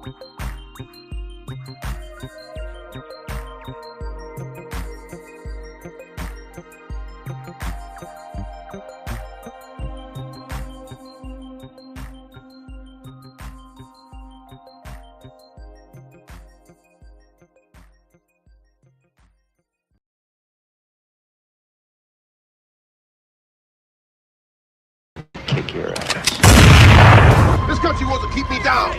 Kick your ass. This country wants to keep me down.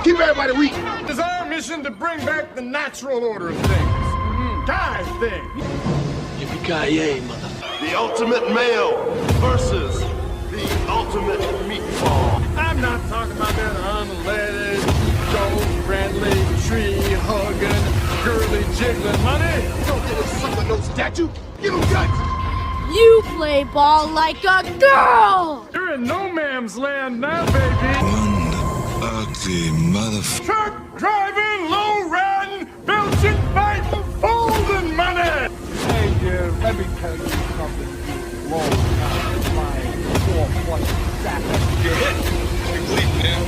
Keep everybody weak. It's our mission to bring back the natural order of things. Guy thing. Yippee-ki-yay, motherfucker. The ultimate male versus the ultimate meatball. I'm not talking about that unleaded, gold-friendly, tree-hugging, girly jiggling money. Don't give a sucker no statue. Give him guts. You play ball like a girl! You're in no man's land now, baby. One ugly motherfucker. Truck driving, low riding, belching, fighting, folding money. Hey, dude, let me tell you something. You low flying 4-point sack of shit. Big leap, man.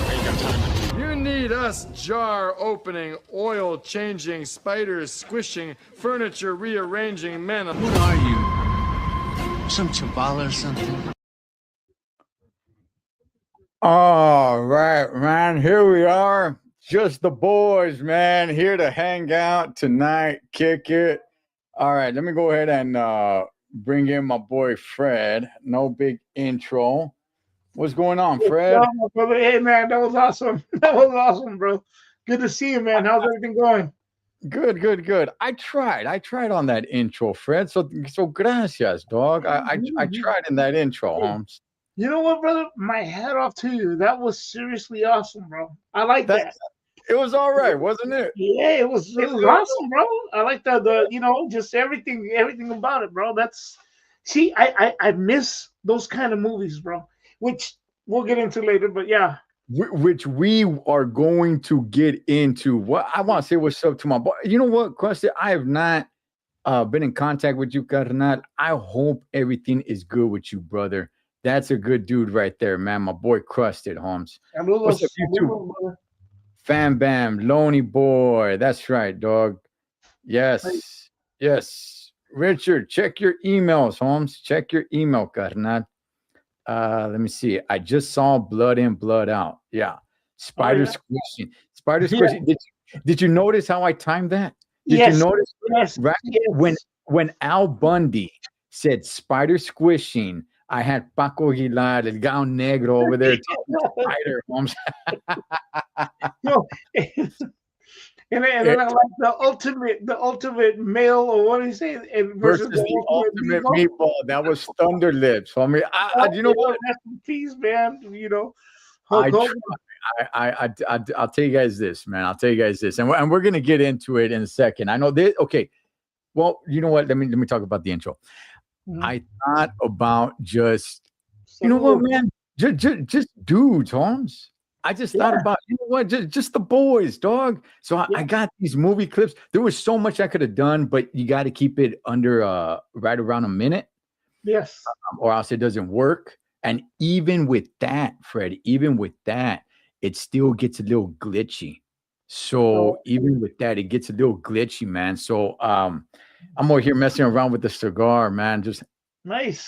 I ain't got time. You need us jar opening, oil changing, spiders squishing, furniture rearranging men. What are you? Some chavala or something? All right, man. Here we are. Just the boys, man. Here to hang out tonight, kick it. All right, let me go ahead and bring in my boy Fred. No big intro. What's going on, Fred? No, brother. Hey, man, that was awesome. That was awesome, bro. Good to see you, man. How's everything going? Good. I tried on that intro, Fred. So gracias, dog. I tried in that intro, Holmes. You know what, brother? My hat off to you. That was seriously awesome, bro. I like that. It was all right, wasn't it? Yeah, it was awesome, bro. I like the just everything about it, bro. I miss those kind of movies, bro. Which we'll get into later, but yeah. Which we are going to get into. What I want to say what's up to my boy. You know what, Question? I have not been in contact with you, Carnal. I hope everything is good with you, brother. That's a good dude right there, man. My boy Crusted, Holmes. What's up, you too? Fam Bam, Lonely Boy. That's right, dog. Yes. Richard, check your emails, Holmes. Check your email, Carnal. Let me see. I just saw Blood In, Blood Out. Yeah. Spider squishing. Did you notice how I timed that? Did you notice? Yes. Right? Yes. When Al Bundy said spider squishing, I had Paco Aguilar, El Gaon Negro over there talking spider. And then I like the ultimate male, or what do you say? Versus the ultimate meatball. That was Thunder Lips. I mean, you know what? That's the piece, man. You know, I'll tell you guys this, man. I'll tell you guys this, and we're gonna get into it in a second. I know this. Okay, well, you know what? Let me talk about the intro. Mm-hmm. I thought about just, you know what, man? Just dudes, Holmes. I just thought about, you know what, just the boys, dog. So I got these movie clips. There was so much I could have done, but you got to keep it under right around a minute. Yes. Or else it doesn't work. And even with that, Fred, it still gets a little glitchy. So even with that, it gets a little glitchy, man. So I'm over here messing around with the cigar, man. Just nice.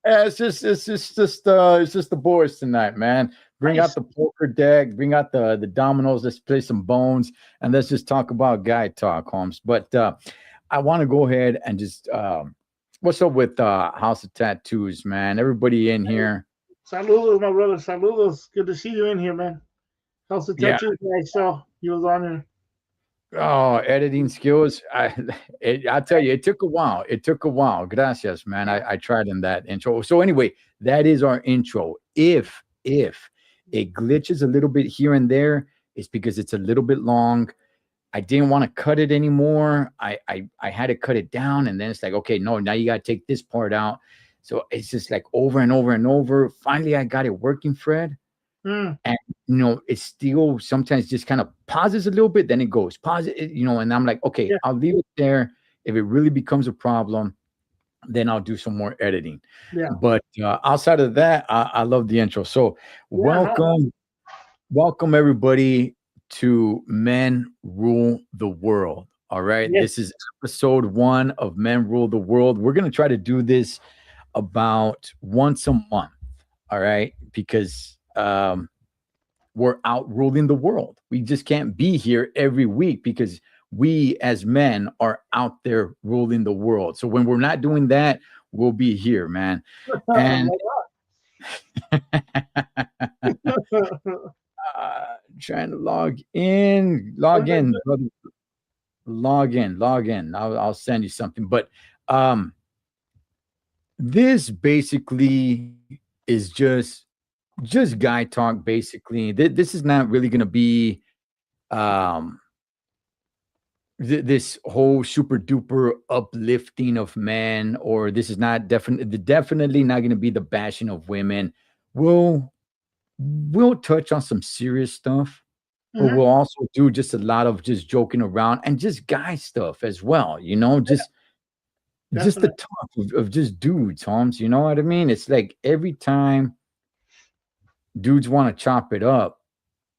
Yeah, it's just the boys tonight, man. Bring out the poker deck, bring out the dominoes, let's play some bones, and let's just talk about guy talk, Holmes. But I want to go ahead and just what's up with House of Tattoos, man? Everybody in here. Saludos, my brother. Saludos. Good to see you in here, man. House of Tattoos, I saw you was on there. Oh, editing skills. I tell you, it took a while. Gracias, man. I tried in that intro. So anyway, that is our intro. If it glitches a little bit here and there, it's because it's a little bit long. I didn't want to cut it anymore. I had to cut it down, and then it's like, okay, no, now you got to take this part out. So it's just like over and over and over. Finally, I got it working, Fred. And it still sometimes just kind of pauses a little bit, then it goes pause it, and I'm like, okay, I'll leave it there. If it really becomes a problem, then I'll do some more editing. But outside of that, I love the intro. So welcome Welcome everybody to Men Rule the World. All right. Yes. This is episode 1 of Men Rule the World. We're going to try to do this about once a month. All right. Because we're out ruling the world. We just can't be here every week because we as men are out there ruling the world. So when we're not doing that, we'll be here, man. And trying to log in, brother. Log in. I'll send you something. But this basically is just guy talk. Basically, this is not really going to be this whole super duper uplifting of men, or this is not definitely not going to be the bashing of women. We'll touch on some serious stuff, but we'll also do just a lot of just joking around and just guy stuff as well. You know, just the talk of just dudes, Holmes. You know what I mean? It's like every time dudes want to chop it up,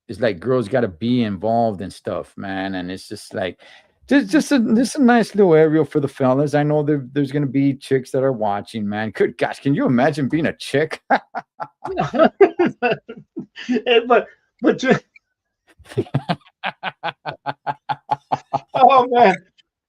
it's like girls got to be involved and stuff, man. And it's just like just a nice little aerial for the fellas. I know there's gonna be chicks that are watching, man. Good gosh, can you imagine being a chick? but oh man,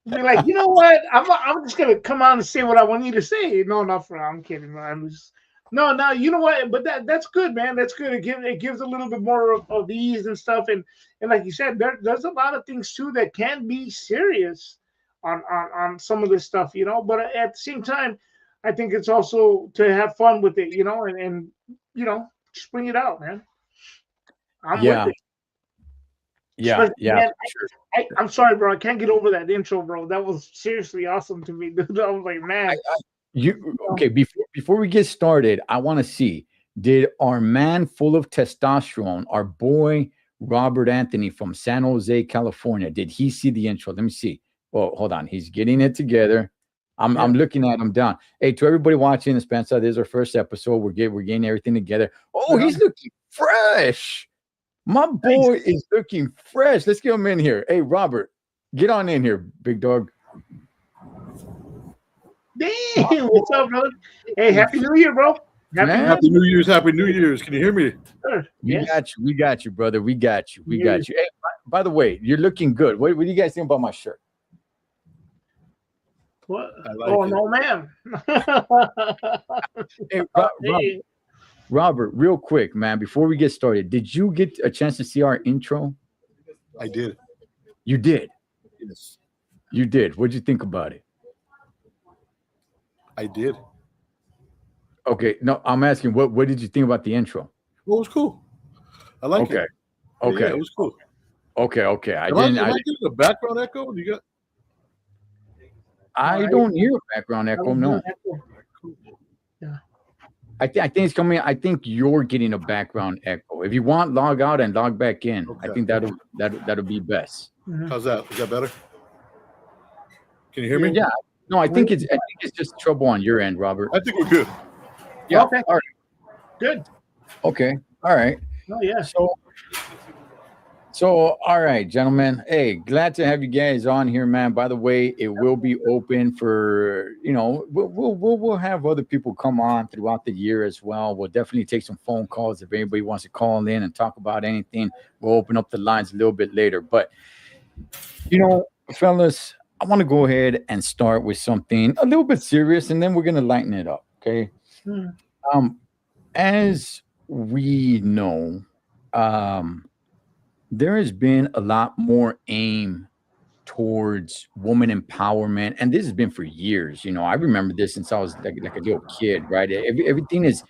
be like, you know what? I'm just gonna come on and say what I want you to say. No, not for I'm kidding. I'm just no. You know what? But that's good, man. That's good. It gives a little bit more of ease and stuff. And like you said, there's a lot of things too that can be serious on some of this stuff, you know. But at the same time, I think it's also to have fun with it, you know, and you know, just bring it out, man. I'm with it. Yeah, Man, I'm sorry, bro. I can't get over that intro, bro. That was seriously awesome to me, dude. I was like, man. Okay? Before we get started, I want to see, did our man full of testosterone, our boy Robert Anthony from San Jose, California, did he see the intro? Let me see. Oh, hold on. He's getting it together. I'm looking at him down. Hey, to everybody watching the Spencer, this is our first episode. We're getting everything together. Oh, he's looking fresh. My boy is looking fresh. Let's get him in here. Hey, Robert, get on in here, big dog. Damn, what's up, brother? Hey, Happy New Year, bro. Happy New Year's. Happy New Year's. Can you hear me? Sure. We got you, brother. We got you. Hey, by the way, you're looking good. What do you guys think about my shirt? What? Like it. No, man. Hey, Robert, real quick, man, before we get started, did you get a chance to see our intro? I did. You did? Yes. You did. What'd you think about it? I did. Okay. No, I'm asking, what did you think about the intro? Well, it was cool. I like it. Okay. Yeah, it was cool. Okay. Am I getting a background echo? You got? I don't hear a background echo, no. Yeah. I think it's coming. I think you're getting a background echo. If you want, log out and log back in. Okay. I think that'll be best. How's that? Is that better? Can you hear me? Yeah. No, I think it's just trouble on your end, Robert. I think we're good. Yeah. Okay. All right. Good. Okay. All right. Oh yeah. So, all right, gentlemen. Hey, glad to have you guys on here, man. By the way, it will be open for, you know, we'll have other people come on throughout the year as well. We'll definitely take some phone calls if anybody wants to call in and talk about anything. We'll open up the lines a little bit later. But, you know, fellas, I want to go ahead and start with something a little bit serious, and then we're going to lighten it up, okay? As we know, there has been a lot more aim towards woman empowerment, and this has been for years. You know, I remember this since I was like a little kid, right? Everything is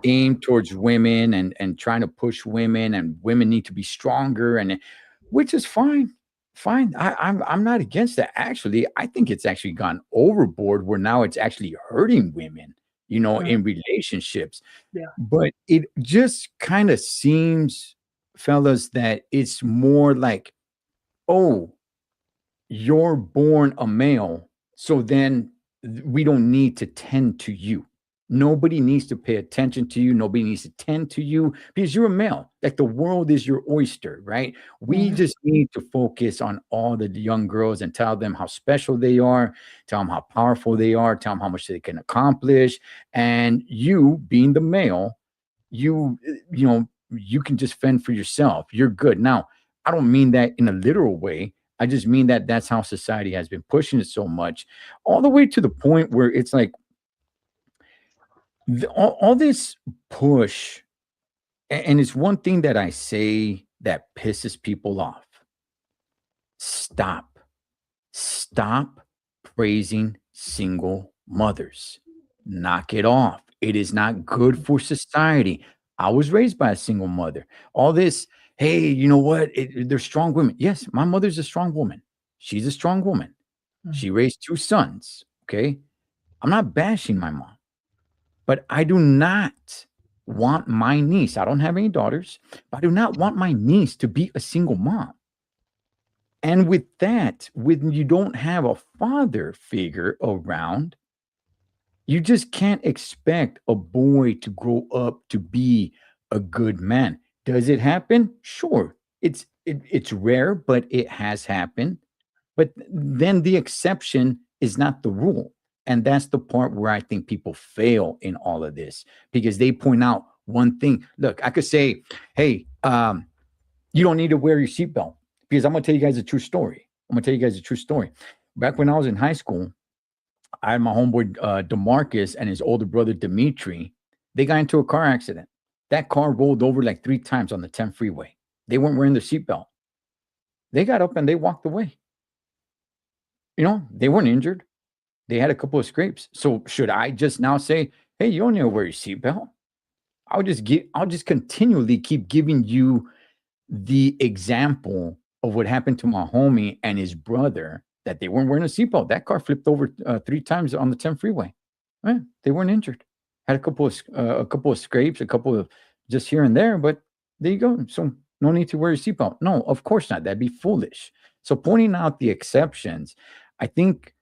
aimed towards women and trying to push women, and women need to be stronger, and which is fine. I'm not against that. Actually, I think it's actually gone overboard where now it's actually hurting women, you know, in relationships. Yeah. But it just kind of seems, fellas, that it's more like, oh, you're born a male, so then we don't need to tend to you. Nobody needs to pay attention to you. Nobody needs to tend to you because you're a male. Like the world is your oyster, right? We Mhm. just need to focus on all the young girls and tell them how special they are, tell them how powerful they are, tell them how much they can accomplish. And you, being the male, you can just fend for yourself. You're good. Now, I don't mean that in a literal way. I just mean that that's how society has been pushing it so much, all the way to the point where it's like all this push, and it's one thing that I say that pisses people off. Stop. Stop praising single mothers. Knock it off. It is not good for society. I was raised by a single mother. All this, hey, you know what? They're strong women. Yes, my mother's a strong woman. She's a strong woman. She raised two sons. Okay. I'm not bashing my mom. But I do not want my niece, I don't have any daughters, but I do not want my niece to be a single mom. And with that, when you don't have a father figure around, you just can't expect a boy to grow up to be a good man. Does it happen? Sure. It's rare, but it has happened. But then the exception is not the rule. And that's the part where I think people fail in all of this because they point out one thing. Look, I could say, hey, you don't need to wear your seatbelt because I'm going to tell you guys a true story. Back when I was in high school, I had my homeboy Demarcus and his older brother Dimitri. They got into a car accident. That car rolled over like 3 times on the 10 freeway. They weren't wearing their seatbelt. They got up and they walked away. They weren't injured. They had a couple of scrapes. So should I just now say, hey, you don't need to wear your seatbelt? I'll just continually keep giving you the example of what happened to my homie and his brother that they weren't wearing a seatbelt. That car flipped over 3 times on the 10 freeway. They weren't injured. Had a couple of scrapes, a couple of just here and there, but there you go. So no need to wear your seatbelt. No, of course not. That'd be foolish. So pointing out the exceptions, I think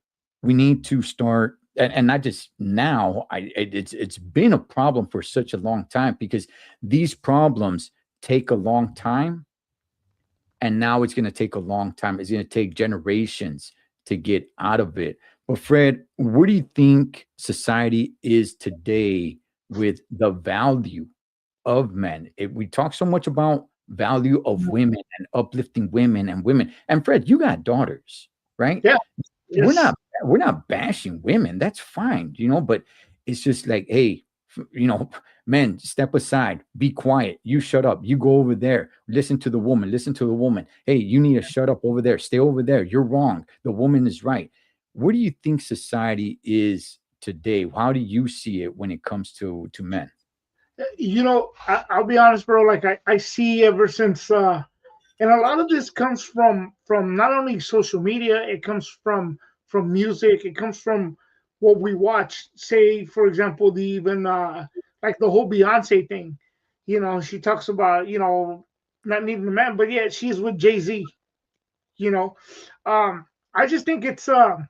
we need to start, and not just now. It's been a problem for such a long time because these problems take a long time, and now it's going to take a long time. It's going to take generations to get out of it. But Fred, where do you think society is today with the value of men? We talk so much about value of women and uplifting women and women. And Fred, you got daughters, right? Yeah. We're Yes. not we're not bashing women. That's fine, but it's just like, hey, men, step aside, be quiet. You shut up. You go over there. Listen to the woman. Listen to the woman. Hey, you need to shut up over there. Stay over there. You're wrong. The woman is right. Where do you think society is today? How do you see it when it comes to men? I'll be honest, bro. Like I see ever since, and a lot of this comes from not only social media. It comes from music. It comes from what we watch. Say, for example, the even like the whole Beyonce thing. She talks about not needing a man, but yeah, she's with Jay-Z. You know, I just think it's a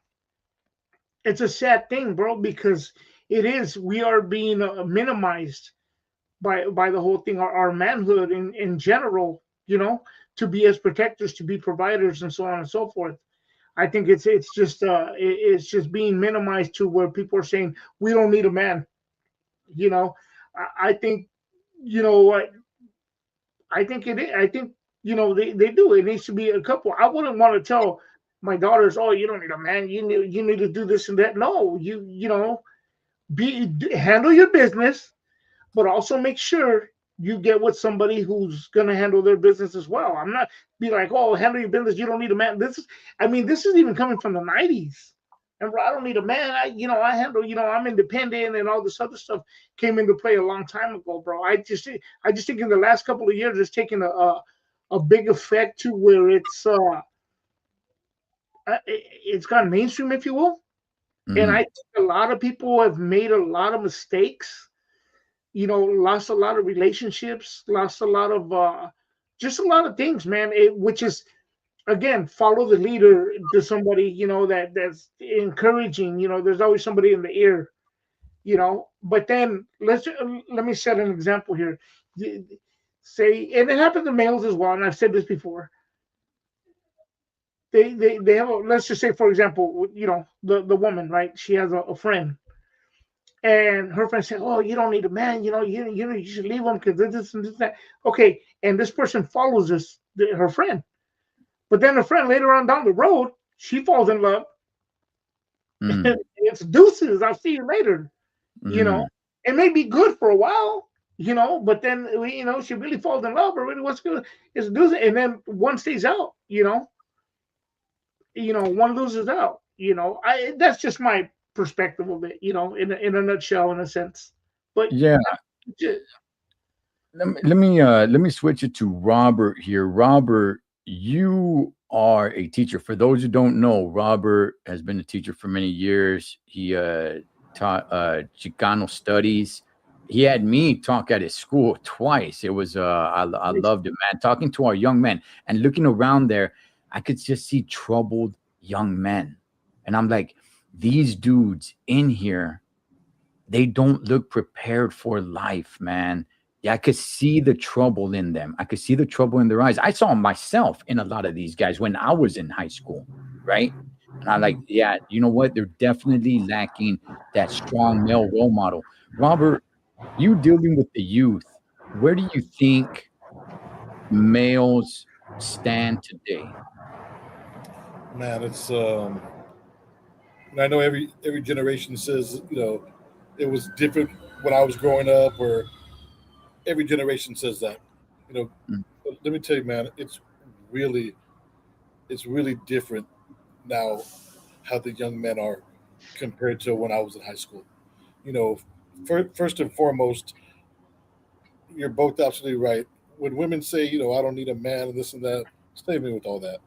sad thing, bro, because it is we are being minimized by the whole thing, our manhood in general, to be as protectors, to be providers, and so on and so forth. I think it's just being minimized to where people are saying we don't need a man. I think what I think it is. I think they do. It needs to be a couple. I wouldn't want to tell my daughters, "Oh, you don't need a man. You need to do this and that." No, handle your business, but also make sure you get with somebody who's gonna handle their business as well. I'm not be like, oh, handle your business. You don't need a man. This is even coming from the '90s. Remember, I don't need a man. I handle. I'm independent, and all this other stuff came into play a long time ago, bro. I just think in the last couple of years, it's taken a big effect to where it's gone mainstream, if you will. And I Mhm. think a lot of people have made a lot of mistakes, lost a lot of relationships, lost a lot of just a lot of things, man. Which is again, follow the leader to somebody that's encouraging. There's always somebody in the ear, you know. But then let me set an example here. Say, and it happens to males as well, and I've said this before. They have let's just say, for example, you know, the woman, right? She has a friend, and her friend said, "Oh, you don't need a man. You know, you should leave him because this and this and that." Okay, and this person follows her friend, but then her friend later on down the road, she falls in love. It's deuces. I'll see you later. You know, it may be good for a while, you know, but then you know she really falls in love or really what's good. It's deuces, and then one stays out. One loses out. I that's just my perspective of it. In a nutshell, in a sense. But Yeah. Let me switch it to Robert here. Robert, you are a teacher. For those who don't know, Robert has been a teacher for many years. He taught Chicano studies. He had me talk at his school twice. It was I loved it, man. Talking to our young men and looking around there, I could just see troubled young men, and I'm like, these dudes in here, they don't look prepared for life, man. Yeah, I could see the trouble in them. I could see the trouble in their eyes. I saw myself in a lot of these guys when I was in high school, right? And I like, yeah, you know what? They're definitely lacking that strong male role model. Robert, you dealing with the youth, where do you think males stand today? Man, it's and I know every generation says, it was different when I was growing up, or every generation says that. You know, Mm, but let me tell you, man, really it's really different now how the young men are compared to when I was in high school. You know, first and foremost, you're both absolutely right. When women say, I don't need a man and this and that, stay with me with all that.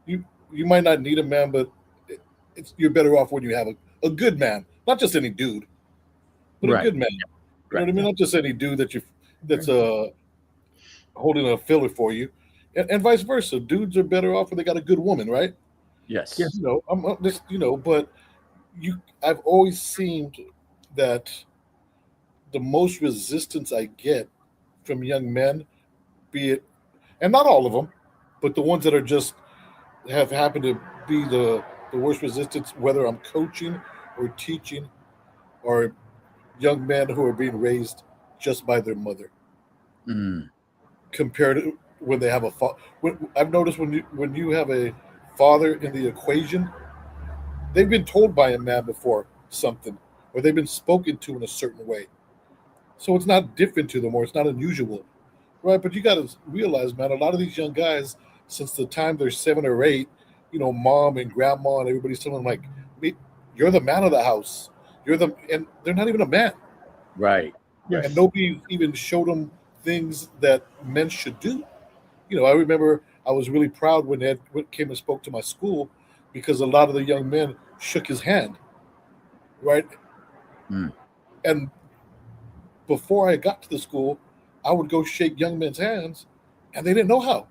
You you might not need a man, but you're better off when you have a good man, not just any dude, but a right, good man. You know right. what I mean? Not just any dude that's holding a filler for you, and vice versa. Dudes are better off when they got a good woman, right? Yes. I'm just but I've always seemed that the most resistance I get from young men, be it, and not all of them, but the ones that are just have happened to be the worst resistance, whether I'm coaching or teaching, or young men who are being raised just by their mother, Mm, compared to when they have a father. I've noticed when you have a father in the equation, they've been told by a man before something, or they've been spoken to in a certain way, so it's not different to them, or it's not unusual, right? But you got to realize, man, a lot of these young guys, since the time they're 7 or 8, mom and grandma and everybody's telling them like, "Me- you're the man of the house. And they're not even a man, right. and yes, nobody even showed them things that men should do. I remember I was really proud when Ed came and spoke to my school, because a lot of the young men shook his hand, right? Mm, And before I got to the school, I would go shake young men's hands, and they didn't know how.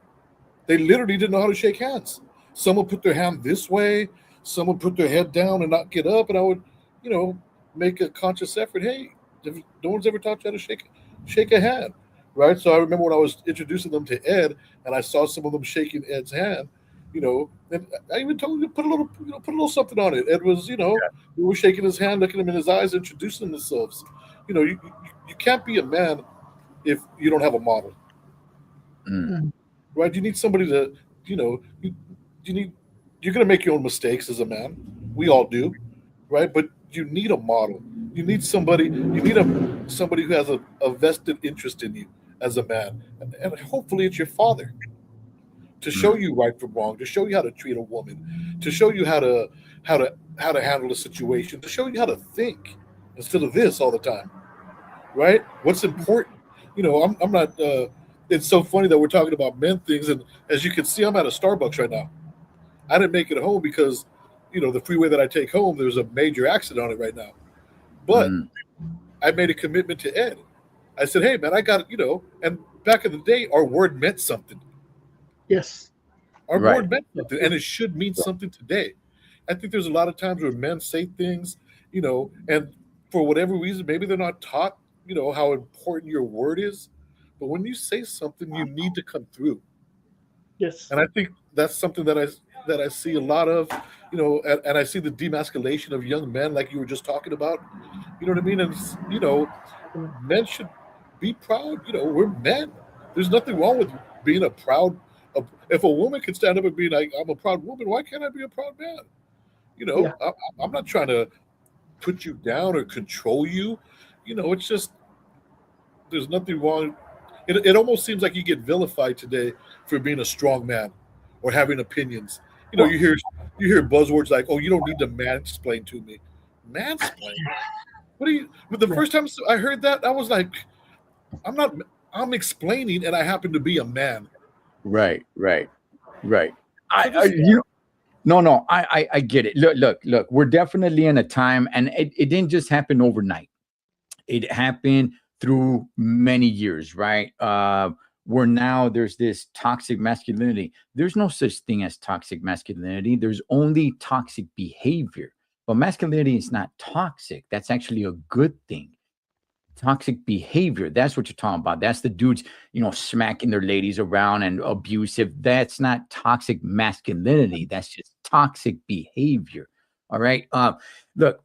They literally didn't know how to shake hands. Some would put their hand this way, some would put their head down and not get up, and I would, you know, make a conscious effort. Hey, no one's ever taught you how to shake a hand, right? So I remember when I was introducing them to Ed, and I saw some of them shaking Ed's hand. And I even told him to put a little something on it. Ed was, we were shaking his hand, looking him in his eyes, introducing themselves. You can't be a man if you don't have a model, mm, mm, right? You need somebody to, you know, you, you need, you're going to make your own mistakes as a man. We all do, right? But you need a model. You need somebody who has a vested interest in you as a man. And hopefully it's your father, to show mm, you right from wrong, to show you how to treat a woman, to show you how to handle a situation, to show you how to think instead of this all the time, right? What's important? I'm not. It's so funny that we're talking about men things, and as you can see, I'm at a Starbucks right now. I didn't make it home because, the freeway that I take home, there's a major accident on it right now. But mm. I made a commitment to Ed. I said, "Hey, man, I got And back in the day, our word meant something. yes, Our Right. word meant something, and it should mean something today. I think there's a lot of times where men say things, and for whatever reason, maybe they're not taught, how important your word is. But when you say something, you need to come through. Yes. And I think that's something that I see a lot of, and I see the demasculation of young men, like you were just talking about. You know what I mean? And men should be proud. We're men. There's nothing wrong with being a proud. If a woman can stand up and be like, "I'm a proud woman," why can't I be a proud man? Yeah. I'm not trying to put you down or control you. It's just there's nothing wrong. It almost seems like you get vilified today for being a strong man or having opinions. Well, You hear buzzwords like, "Oh, you don't need to mansplain to me." Mansplain? What do you? But the first time I heard that, I was like, "I'm not. I'm explaining, and I happen to be a man." Right. So just No, I get it. Look. We're definitely in a time, and it didn't just happen overnight. It happened through many years, right? Where now there's this toxic masculinity. There's no such thing as toxic masculinity. There's only toxic behavior. But masculinity is not toxic. That's actually a good thing. Toxic behavior, that's what you're talking about. That's the dudes, smacking their ladies around and abusive. That's not toxic masculinity. That's just toxic behavior. All right. Look,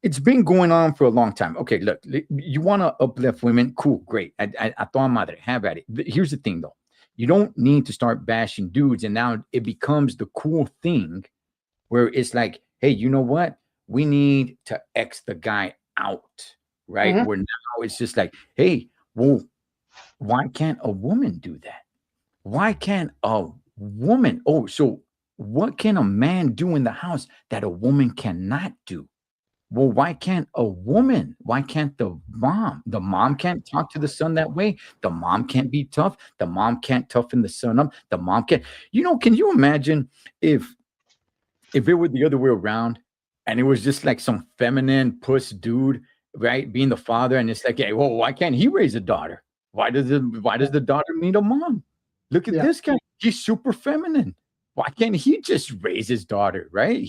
it's been going on for a long time. Okay, look, you want to uplift women, cool, great. I thought madre, have at it. But here's the thing though, you don't need to start bashing dudes, and now it becomes the cool thing where it's like, hey, you know what, we need to X the guy out, right? Mhm. Where now it's just like, hey, well, why can't a woman do that? Why can't a woman? Oh, so what can a man do in the house that a woman cannot do? Well, why can't a woman? Why can't the mom? The mom can't talk to the son that way. The mom can't be tough. The mom can't toughen the son up. The mom can't. Can you imagine if it were the other way around and it was just like some feminine puss dude, right, being the father, and it's like, hey, well, why can't he raise a daughter? Why does the daughter need a mom? Look at Yeah. this guy. He's super feminine. Why can't he just raise his daughter, right?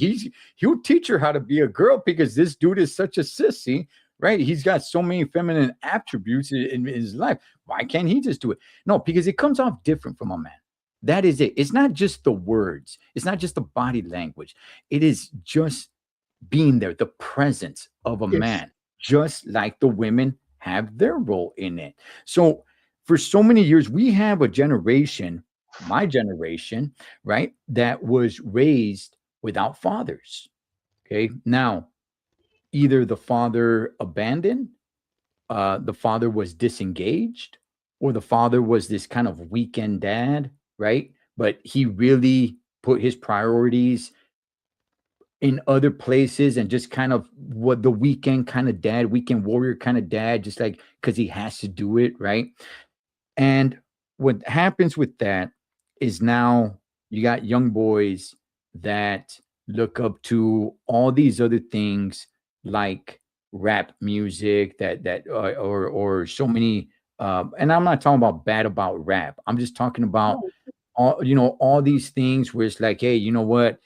He'll teach her how to be a girl because this dude is such a sissy, right? He's got so many feminine attributes in his life. Why can't he just do it? No, because it comes off different from a man. That is it. It's not just the words. It's not just the body language. It is just being there, the presence of a Yes. man, just like the women have their role in it. So for so many years, we have a generation, my generation, right, that was raised without fathers. Okay. Now, either the father abandoned, the father was disengaged, or the father was this kind of weekend dad, right? But he really put his priorities in other places and just kind of what the weekend kind of dad, weekend warrior kind of dad, just like because he has to do it, right? And what happens with that is now you got young boys that look up to all these other things like rap music or so many and I'm not talking about bad about rap. I'm just talking about all these things where it's like, hey, you know what?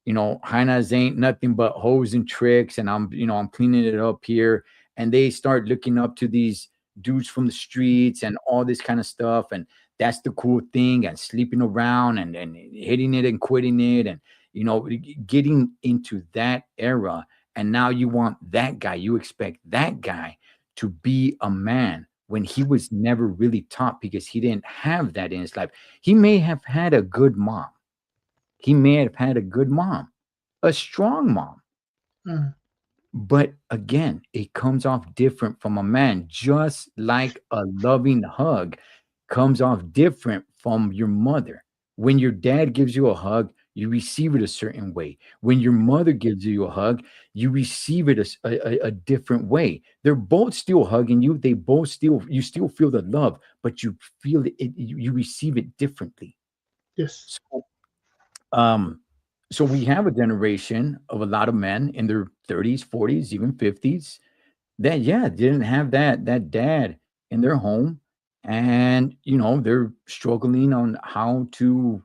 Hyenas ain't nothing but hoes and tricks, and I'm cleaning it up here. And they start looking up to these dudes from the streets and all this kind of stuff. And that's the cool thing, and sleeping around and hitting it and quitting it, and getting into that era. And now you want that guy, you expect that guy to be a man when he was never really taught because he didn't have that in his life. He may have had a good mom. He may have had a good mom, a strong mom. Mhm. But again, it comes off different from a man, just like a loving hug comes off different from your mother. When your dad gives you a hug, you receive it a certain way. When your mother gives you a hug, you receive it a different way. They're both still hugging you. You still feel the love, but you feel you receive it differently. Yes. So so we have a generation of a lot of men in their 30s, 40s, even 50s that didn't have that dad in their home, and they're struggling on how to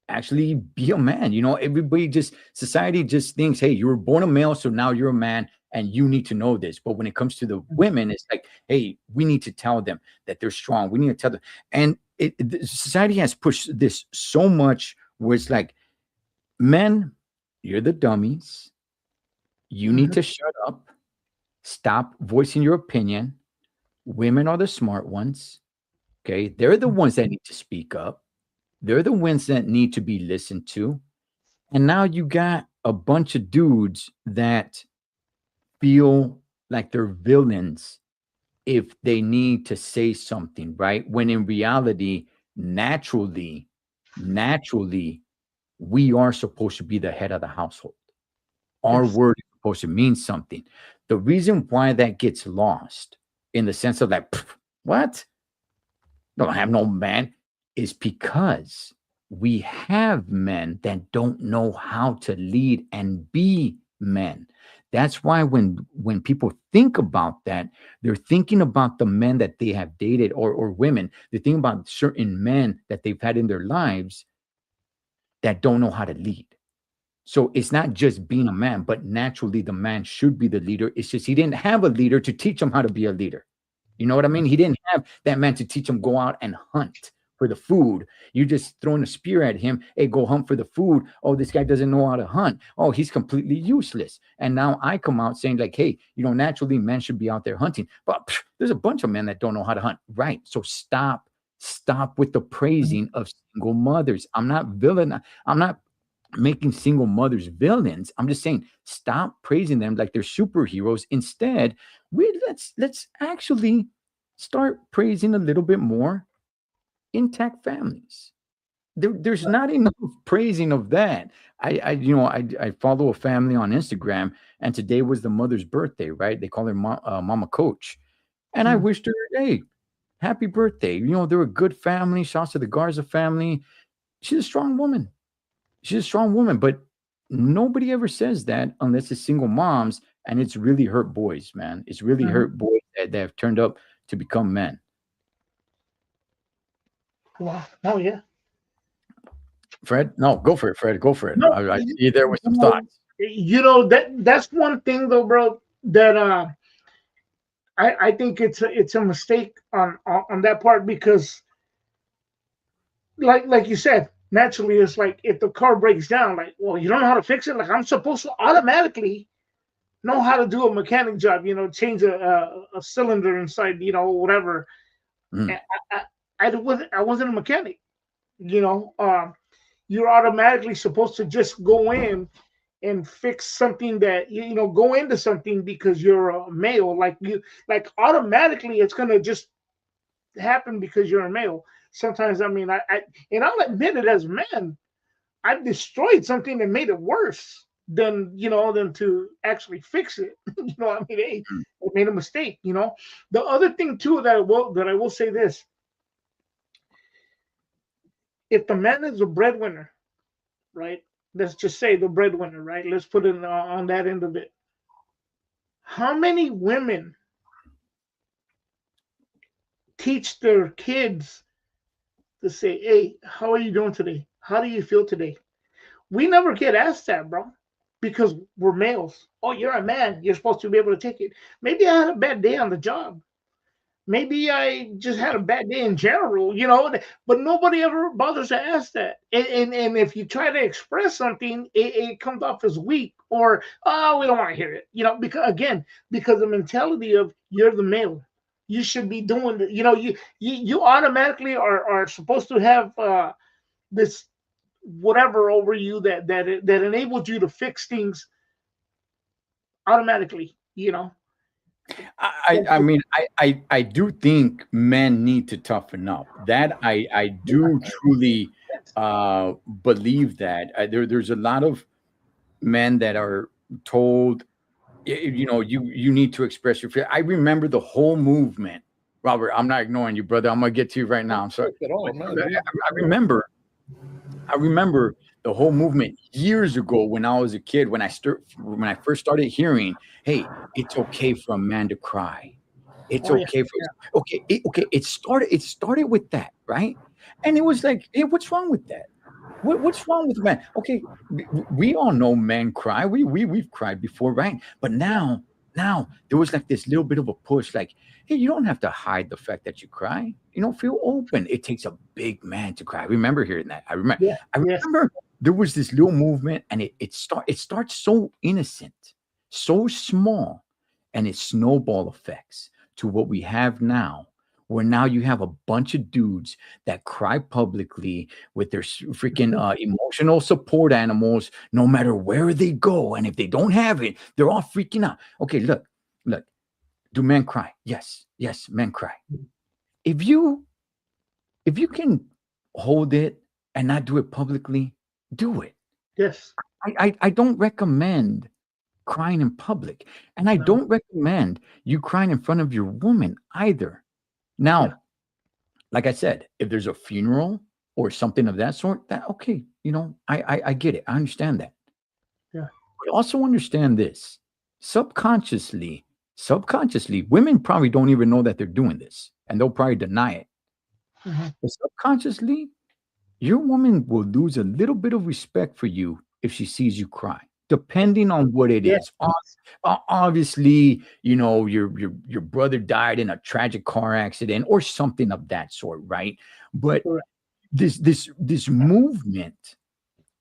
actually be a man. Everybody, just society just thinks, hey, you were born a male, so now you're a man, and you need to know this. But when it comes to the women, it's like, hey, we need to tell them that they're strong. We need to tell them. And society has pushed this so much where it's like, men, you're the dummies. You need to shut up. Stop voicing your opinion. Women are the smart ones. Okay. They're the ones that need to speak up. They're the ones that need to be listened to. And now you got a bunch of dudes that feel like they're villains if they need to say something, right? When in reality, naturally, we are supposed to be the head of the household. Our word is supposed to mean something. The reason why that gets lost in the sense of like, what? Don't have no man, is because we have men that don't know how to lead and be men. That's why when people think about that, they're thinking about the men that they have dated or women. They think about certain men that they've had in their lives that don't know how to lead. So it's not just being a man, but naturally the man should be the leader. It's just he didn't have a leader to teach him how to be a leader. You know what I mean? He didn't have that man to teach him go out and hunt for the food. You just throwing a spear at him. Hey, go hunt for the food. Oh, this guy doesn't know how to hunt. Oh, he's completely useless. And now I come out saying like, hey, naturally men should be out there hunting. But there's a bunch of men that don't know how to hunt. Right. So stop with the praising of single mothers. I'm not villain. I'm not making single mothers villains. I'm just saying stop praising them like they're superheroes. Instead, let's actually start praising a little bit more intact families. There's not enough praising of that. I follow a family on Instagram, and today was the mother's birthday, right? They call her Mama Coach. And I wished her, hey, happy birthday. They're a good family. Shouts to the Garza family. She's a strong woman. But nobody ever says that unless it's single moms, and it's really hurt boys, man. It's really hurt boys that have turned up to become men. Wow. Oh, yeah. Fred? No, go for it, Fred. Go for it. No, I see you there with some thoughts. That's one thing though, bro, that I think it's a mistake on that part, because like you said, naturally it's like if the car breaks down, like, well, you don't know how to fix it. Like, I'm supposed to automatically know how to do a mechanic job, change a cylinder inside, whatever. And I wasn't a mechanic, you're automatically supposed to just go in and fix something that go into something because you're a male. Like automatically it's gonna just happen because you're a male. Sometimes, I mean, I and I'll admit it, as a man, I've destroyed something and made it worse than to actually fix it. I mean, hey, I made a mistake. The other thing too that I will say this: if the man is a breadwinner, right? Let's just say the breadwinner, right? Let's put it on that end of it. How many women teach their kids to say, hey, how are you doing today? How do you feel today? We never get asked that, bro, because we're males. Oh, you're a man. You're supposed to be able to take it. Maybe I had a bad day on the job. Maybe I just had a bad day in general, but nobody ever bothers to ask that. And if you try to express something, it comes off as weak, or, oh, we don't want to hear it, because the mentality of you're the male. You should be doing the, you automatically are supposed to have this whatever over you that enables you to fix things automatically, I mean, I do think men need to toughen up. That I do truly believe that. There's a lot of men that are told, you need to express your fear. I remember the whole movement. Robert, I'm not ignoring you, brother. I'm gonna get to you right now. I'm sorry. I remember the whole movement years ago when I was a kid, when I first started hearing, hey, it's okay for a man to cry. It's okay for it started with that, right? And it was like, hey, what's wrong with that? What's wrong with men? Okay, we all know men cry. We've cried before, right? But now now there was like this little bit of a push, like, hey, you don't have to hide the fact that you cry. Feel open. It takes a big man to cry. I remember hearing that. I Yeah. Yes. remember there was this little movement, and it starts so innocent, so small, and it snowball effects to what we have now, where now you have a bunch of dudes that cry publicly with their freaking emotional support animals, no matter where they go. And if they don't have it, they're all freaking out. Okay, look, do men cry? Yes, men cry. If you can hold it and not do it publicly, do it. Yes. I don't recommend crying in public, and I don't recommend you crying in front of your woman either. Now, like I said, if there's a funeral or something of that sort, that okay, I get it. I understand that. Yeah. But also understand this. Subconsciously, women probably don't even know that they're doing this, and they'll probably deny it. But subconsciously, your woman will lose a little bit of respect for you if she sees you cry, depending on what it is. Obviously, your brother died in a tragic car accident or something of that sort, right? But this movement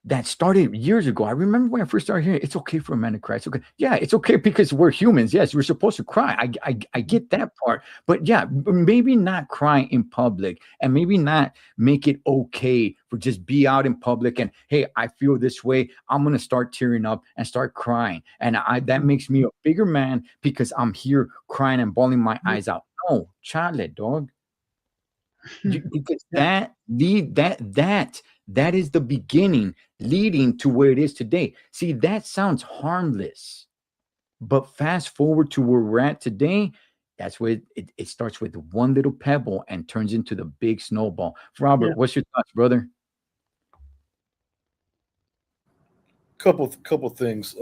that started years ago. I remember when I first started hearing it's okay for a man to cry. It's okay. Yeah, it's okay because we're humans. Yes, we're supposed to cry. I get that part. But yeah, maybe not cry in public, and maybe not make it okay for just be out in public and, hey, I feel this way. I'm going to start tearing up and start crying. And that makes me a bigger man because I'm here crying and bawling my eyes out. No, chale, dog. Because that is the beginning leading to where it is today. See, that sounds harmless, but fast forward to where we're at today, that's where it starts with one little pebble and turns into the big snowball. Robert, what's your thoughts, brother? Couple things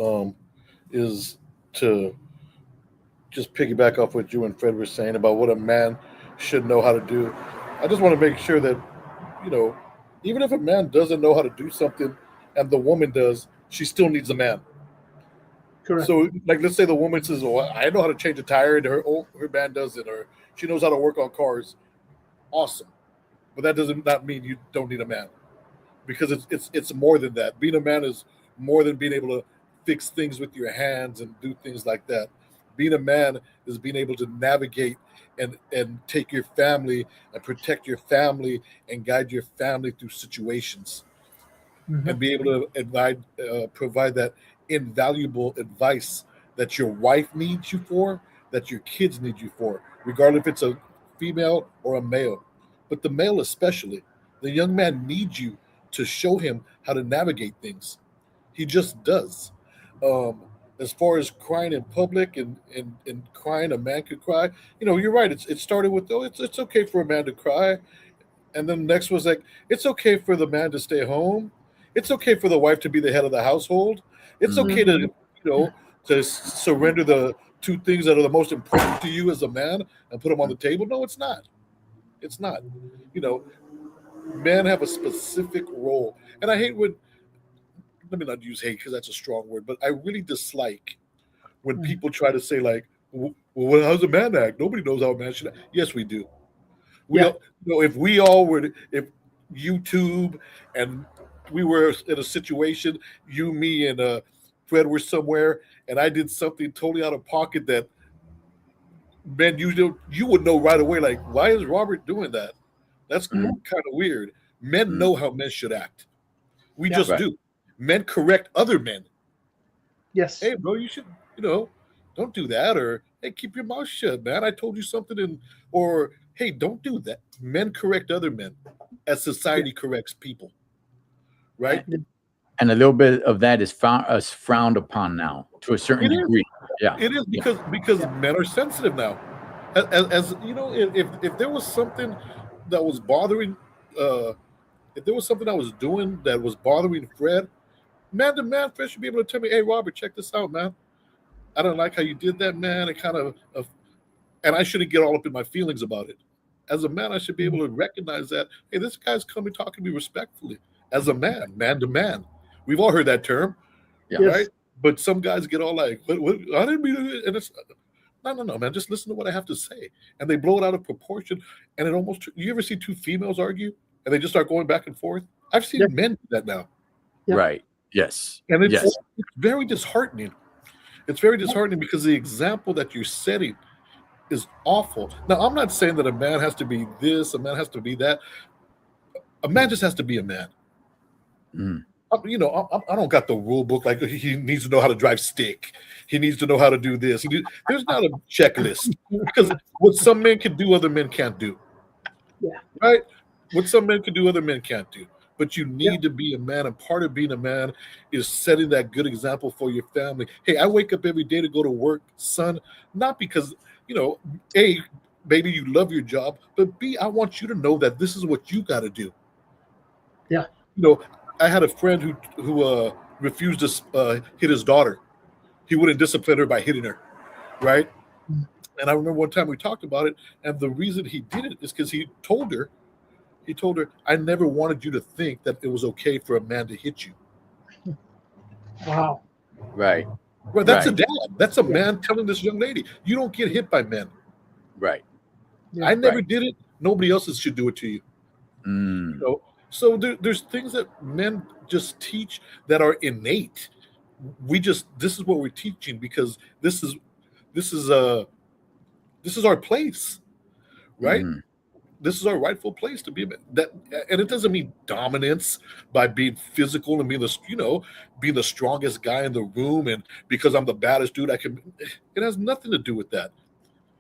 is to just piggyback off what you and Fred were saying about what a man should know how to do. I just want to make sure that, even if a man doesn't know how to do something and the woman does, she still needs a man. Correct. So, like, let's say the woman says, "Well, I know how to change a tire," and her man does it, or she knows how to work on cars. Awesome, but that doesn't not mean you don't need a man, because it's more than that. Being a man is more than being able to fix things with your hands and do things like that. Being a man is being able to navigate and take your family and protect your family and guide your family through situations, and be able to provide that invaluable advice that your wife needs you for, that your kids need you for, regardless if it's a female or a male. But the male especially, the young man needs you to show him how to navigate things. He just does. As far as crying in public and crying, a man could cry. You're right. It started with, it's okay for a man to cry, and then the next was like, it's okay for the man to stay home. It's okay for the wife to be the head of the household. It's okay to to surrender the two things that are the most important to you as a man and put them on the table. No, it's not. It's not. Men have a specific role, and I hate when. Let me not use hate because that's a strong word, but I really dislike when people try to say like, "Well, how's a man act? Nobody knows how a man should act." Yes, we do. If we all were, if YouTube and we were in a situation, you, me, and Fred were somewhere, and I did something totally out of pocket that, man, you would know right away. Like, why is Robert doing that? That's kind of weird. Men know how men should act. We just do. Men correct other men. Yes. Hey, bro, you should, don't do that. Or, hey, keep your mouth shut, man. I told you something. Or, hey, don't do that. Men correct other men as society corrects people. Right? And a little bit of that is frowned upon now to a certain degree. Yeah. It is because men are sensitive now. As if there was something that was bothering, if there was something I was doing that was bothering Fred, man to man, Fred should be able to tell me, "Hey, Robert, check this out, man. I don't like how you did that, man." It kind of, and I shouldn't get all up in my feelings about it. As a man, I should be able to recognize that, hey, this guy's coming talking to me respectfully. As a man to man. We've all heard that term, right? But some guys get all like, what? I didn't mean it. And it's no, man. Just listen to what I have to say. And they blow it out of proportion. And it almost, you ever see two females argue and they just start going back and forth? I've seen men do that now. Yeah. Right. Yes. And it's, yes. it's very disheartening. It's very disheartening because the example that you're setting is awful. Now, I'm not saying that a man has to be this, a man has to be that. A man just has to be a man. Mm. You know, I don't got the rule book like he needs to know how to drive stick. He needs to know how to do this. There's not a checklist because what some men can do, other men can't do. Yeah. Right? What some men can do, other men can't do. But you need to be a man, and part of being a man is setting that good example for your family. Hey, I wake up every day to go to work, son, not because, you know, A, baby, you love your job, but B, I want you to know that this is what you got to do. Yeah. You know, I had a friend who refused to hit his daughter. He wouldn't discipline her by hitting her, right? And I remember one time we talked about it, and the reason he did it is because he told her, I never wanted you to think that it was okay for a man to hit you. Wow. Right. Well, that's a dad. That's a man telling this young lady, you don't get hit by men. Right. Yeah. I never did it. Nobody else should do it to you. Mm. You know? So there's things that men just teach that are innate. This is what we're teaching because this is our place, right? Mm. This is our rightful place to be that, and it doesn't mean dominance by being physical and being the strongest guy in the room, and because I'm the baddest dude, it has nothing to do with that.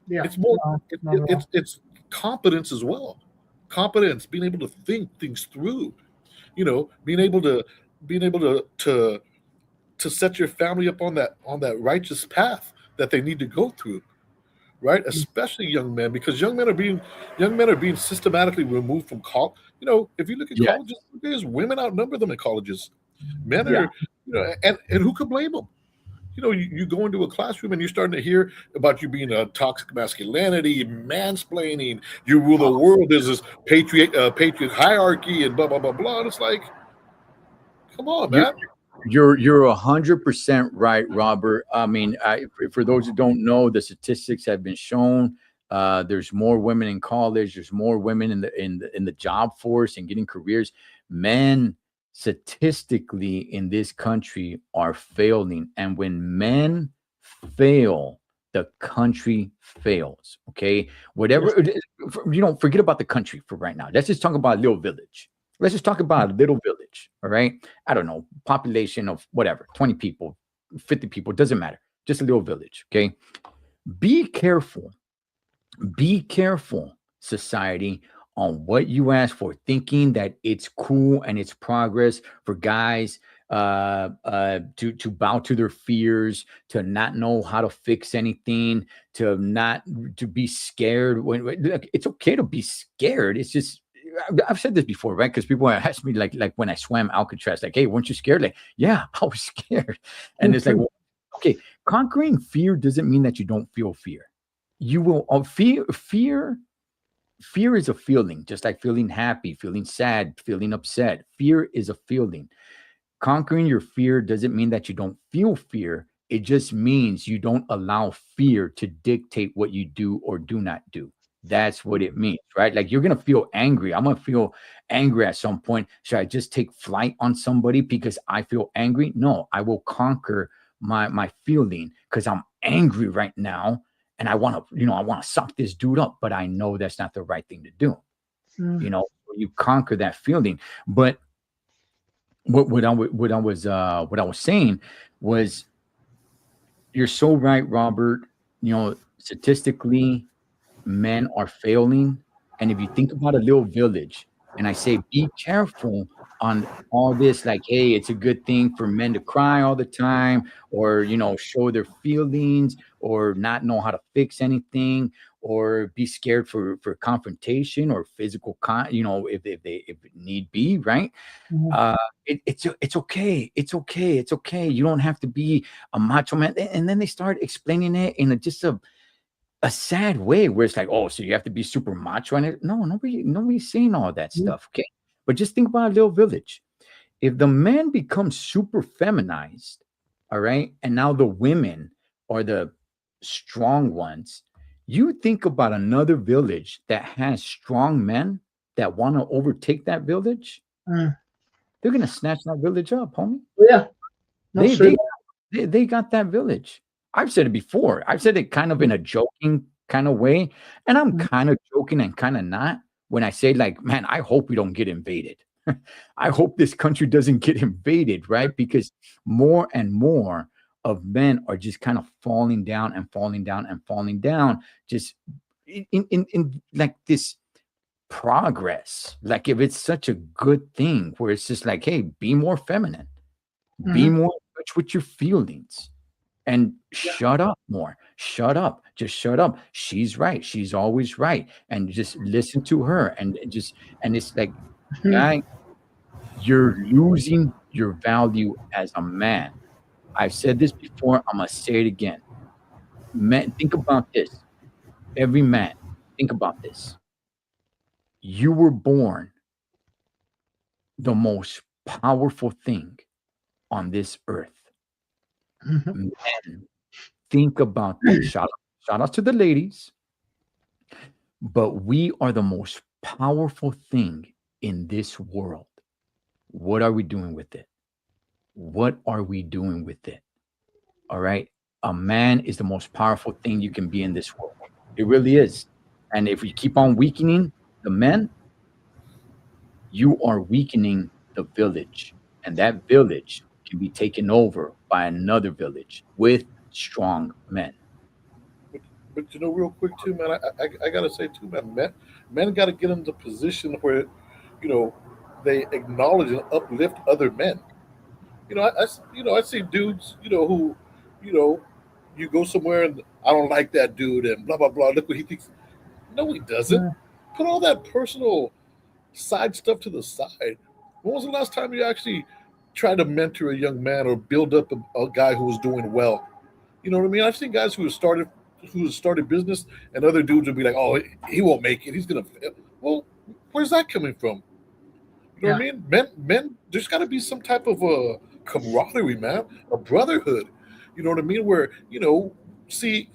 Yeah. It's more it's competence as well. Competence, being able to think things through, you know, being able to set your family up on that righteous path that they need to go through. Right, especially young men, because young men are being systematically removed from college. You know, if you look at colleges, there's women outnumber them in colleges. Men are, you know, and who could blame them? You know, you go into a classroom and you're starting to hear about you being a toxic masculinity, mansplaining, you rule the world. There's this patriot hierarchy and blah blah blah blah. And it's like, come on, man. You're 100% right, Robert. I mean, for those who don't know, the statistics have been shown. There's more women in college. There's more women in the job force and getting careers. Men statistically in this country are failing, and when men fail, the country fails. Okay, whatever, you know, forget about the country for right now. Let's just talk about a little village. Let's just talk about a little village, all right? I don't know, population of whatever, 20 people, 50 people, doesn't matter. Just a little village, okay? Be careful, society, on what you ask for, thinking that it's cool and it's progress for guys to bow to their fears, to not know how to fix anything, to be scared. When it's okay to be scared. It's just, I've said this before, right? Because people ask me, like when I swam Alcatraz, like, hey, weren't you scared? Like, yeah, I was scared. And it's like, well, okay, conquering fear doesn't mean that you don't feel fear. You will fear is a feeling, just like feeling happy, feeling sad, feeling upset. Fear is a feeling. Conquering your fear doesn't mean that you don't feel fear. It just means you don't allow fear to dictate what you do or do not do. That's what it means, right? Like, you're going to feel angry. I'm going to feel angry at some point. Should I just take flight on somebody because I feel angry? No, I will conquer my feeling because I'm angry right now. And I want to suck this dude up, but I know that's not the right thing to do. You know, you conquer that feeling. But what I was saying was, you're so right, Robert. You know, statistically, men are failing. And if you think about a little village, and I say, be careful on all this, like, hey, it's a good thing for men to cry all the time, or, you know, show their feelings, or not know how to fix anything, or be scared for confrontation or physical if it need be, right? It's okay. It's okay. You don't have to be a macho man. And then they start explaining it in just a sad way, where it's like, oh, so you have to be super macho on it. No, nobody's saying all that stuff. Okay. But just think about a little village. If the man becomes super feminized, All right. And now the women are the strong ones. You think about another village that has strong men that want to overtake that village, Mm. they're gonna snatch that village up, homie. Yeah. No, They straight they up. they got that village. I've said it before. I've said it kind of in a joking kind of way, and I'm Mhm. kind of joking and kind of not when I say like, man, I hope we don't get invaded. I hope this country doesn't get invaded, right? Because more and more of men are just kind of falling down and falling down and falling down, just in like this progress. Like if it's such a good thing where it's just like, hey, be more feminine, be Mhm. more in touch with your feelings, and shut up more. Shut up. Just shut up. She's right. She's always right. And just listen to her. And it's like, Mhm. guy, you're losing your value as a man. I've said this before. I'm gonna say it again. Man, think about this. Every man, think about this. You were born the most powerful thing on this earth. Mhm. Men, think about that. Shout out to the ladies, but we are the most powerful thing in this world. What are we doing with it? What are we doing with it? All right. A man is the most powerful thing you can be in this world. It really is. And if we keep on weakening the men, you are weakening the village. And that village can be taken over by another village with strong men. But real quick too, man, I gotta say too, man, men got to get into the position where, you know, they acknowledge and uplift other men. I see dudes, who, you know, you go somewhere and I don't like that dude and blah blah blah. Look what he thinks. No, he doesn't. Mhm. Put all that personal side stuff to the side. When was the last time you actually tried to mentor a young man or build up a guy who was doing well? You know what I mean? I've seen guys who have started business, and other dudes would be like, "Oh, he won't make it. He's gonna fail." Well, where's that coming from? You know what Yeah. I mean? Men, there's got to be some type of a camaraderie, man, a brotherhood. You know what I mean? Where see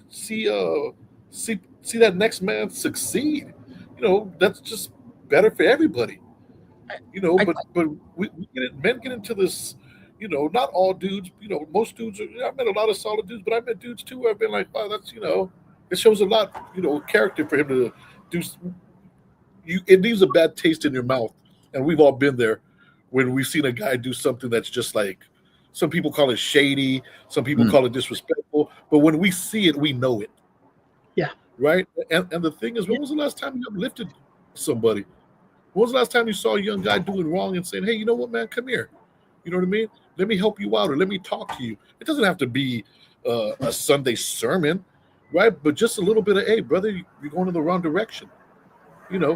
that next man succeed. That's just better for everybody. I, But men get into this. Not all dudes. Most dudes. I met a lot of solid dudes, but I met dudes too where I've been like, wow, that's it shows a lot. Character for him to do. It leaves a bad taste in your mouth, and we've all been there when we've seen a guy do something that's just like some people call it shady, some people mm, call it disrespectful, but when we see it, we know it, Yeah. right? And the thing is, Yeah. when was the last time you uplifted somebody? When was the last time you saw a young guy doing wrong and saying, "Hey, you know what, man? Come here. You know what I mean? Let me help you out, or let me talk to you." It doesn't have to be a Sunday sermon, right? But just a little bit of, "Hey, brother, you're going in the wrong direction."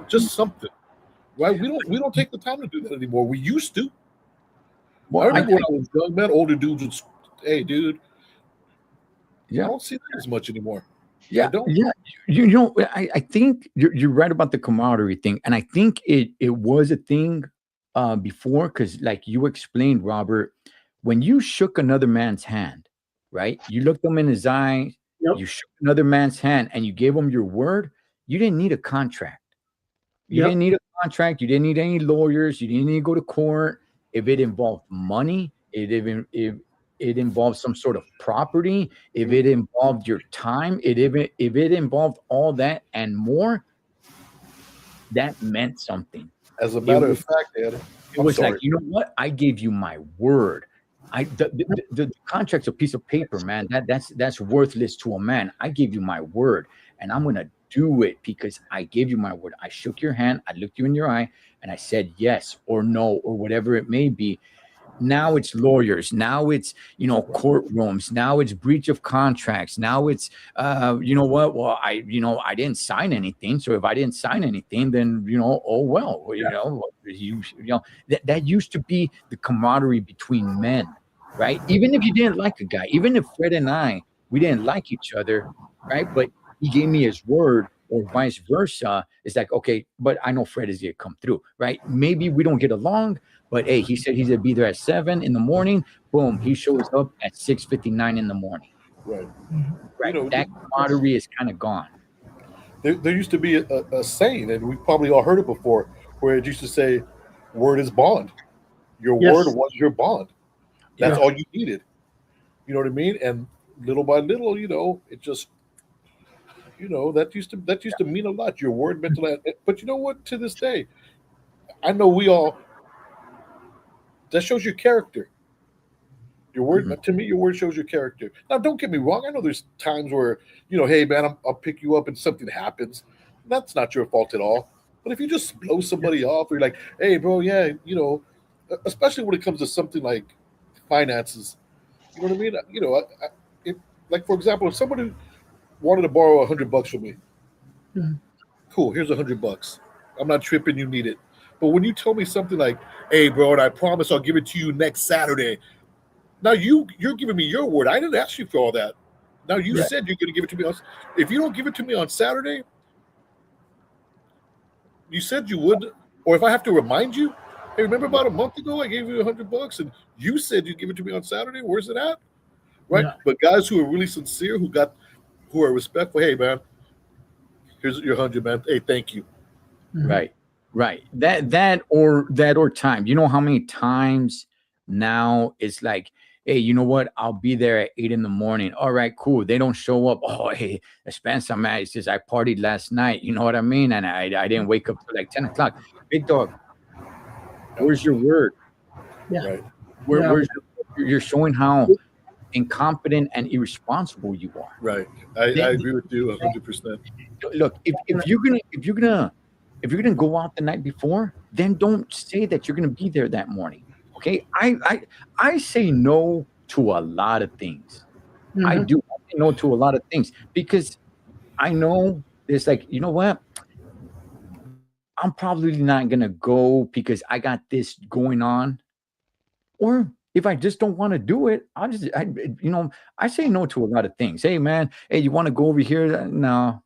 Just something, right? We don't take the time to do that anymore. We used to. I well, remember when I was young, man, older dudes would, "Hey, dude," I yeah, don't see that as much anymore. I yeah, don't. yeah. I think you're right about the camaraderie thing, and I think it was a thing before because, like you explained, Robert, when you shook another man's hand, right? You looked him in his eye, Yep. you shook another man's hand, and you gave him your word. You didn't need a contract. You Yep. didn't need a contract. You didn't need any lawyers. You didn't need to go to court. If it involved money, if it involved some sort of property, if it involved your time, if it involved all that and more, that meant something. As a It matter was of fact, Ed, it I'm was like, sorry. you know what? I gave you my word. The contract's a piece of paper, man. That's worthless to a man. I gave you my word, and I'm gonna do it because I gave you my word. I shook your hand, I looked you in your eye, and I said yes or no or whatever it may be. Now it's lawyers. Now it's courtrooms. Now it's breach of contracts. Now it's you know what? Well, I didn't sign anything. So if I didn't sign anything, then oh well. That used to be the camaraderie between men, right? Even if you didn't like a guy, even if Fred and I we didn't like each other, right? But he gave me his word. or vice versa. It's like, okay, but I know Fred is gonna come through, right? Maybe we don't get along, but hey, he said he's gonna be there at 7 in the morning. Boom, he shows up at 6:59 in the morning. Right. Right, that camaraderie is kind of gone. There used to be a saying, and we probably all heard it before, where it used to say, "Word is bond." Your word was your bond. That's all you needed. You know what I mean? And little by little, it just, that used to mean a lot. Your word meant a lot. But you know what? To this day, I know that shows your character. Your word, to me, your word shows your character. Now, don't get me wrong. I know there's times where, hey, man, I'll pick you up and something happens. That's not your fault at all. But if you just blow somebody off, or you're like, hey, bro, yeah, especially when it comes to something like finances, you know what I mean? Like, for example, if somebody wanted to borrow $100 from me, cool, here's $100. I'm not tripping, you need it. But when you tell me something like, hey, bro, and I promise I'll give it to you next Saturday. Now you're giving me your word. I didn't ask you for all that. Now you said you're going to give it to me. If you don't give it to me on Saturday, you said you would. Or if I have to remind you, hey, remember about a month ago I gave you $100 and you said you'd give it to me on Saturday. Where's it at? Right. Yeah. But guys who are really sincere, who are respectful. Hey, man, here's your $100, man. Hey, thank you. Right. That or time. You know how many times now it's like, hey, you know what? I'll be there at 8 in the morning. All right, cool. They don't show up. Oh, hey, Spencer, man, it's just I partied last night. You know what I mean? And I didn't wake up till like 10 o'clock. Big dog, where's your word? Yeah. Right. Where's you're showing how incompetent and irresponsible you are. Right. I agree with you 100%. Look, if you're gonna go out the night before, then don't say that you're gonna be there that morning. Okay, I say no to a lot of things. I say no to a lot of things because I know there's like, you know what? I'm probably not gonna go because I got this going on, or if I just don't want to do it, I say no to a lot of things. Hey, man, hey, you want to go over here? No.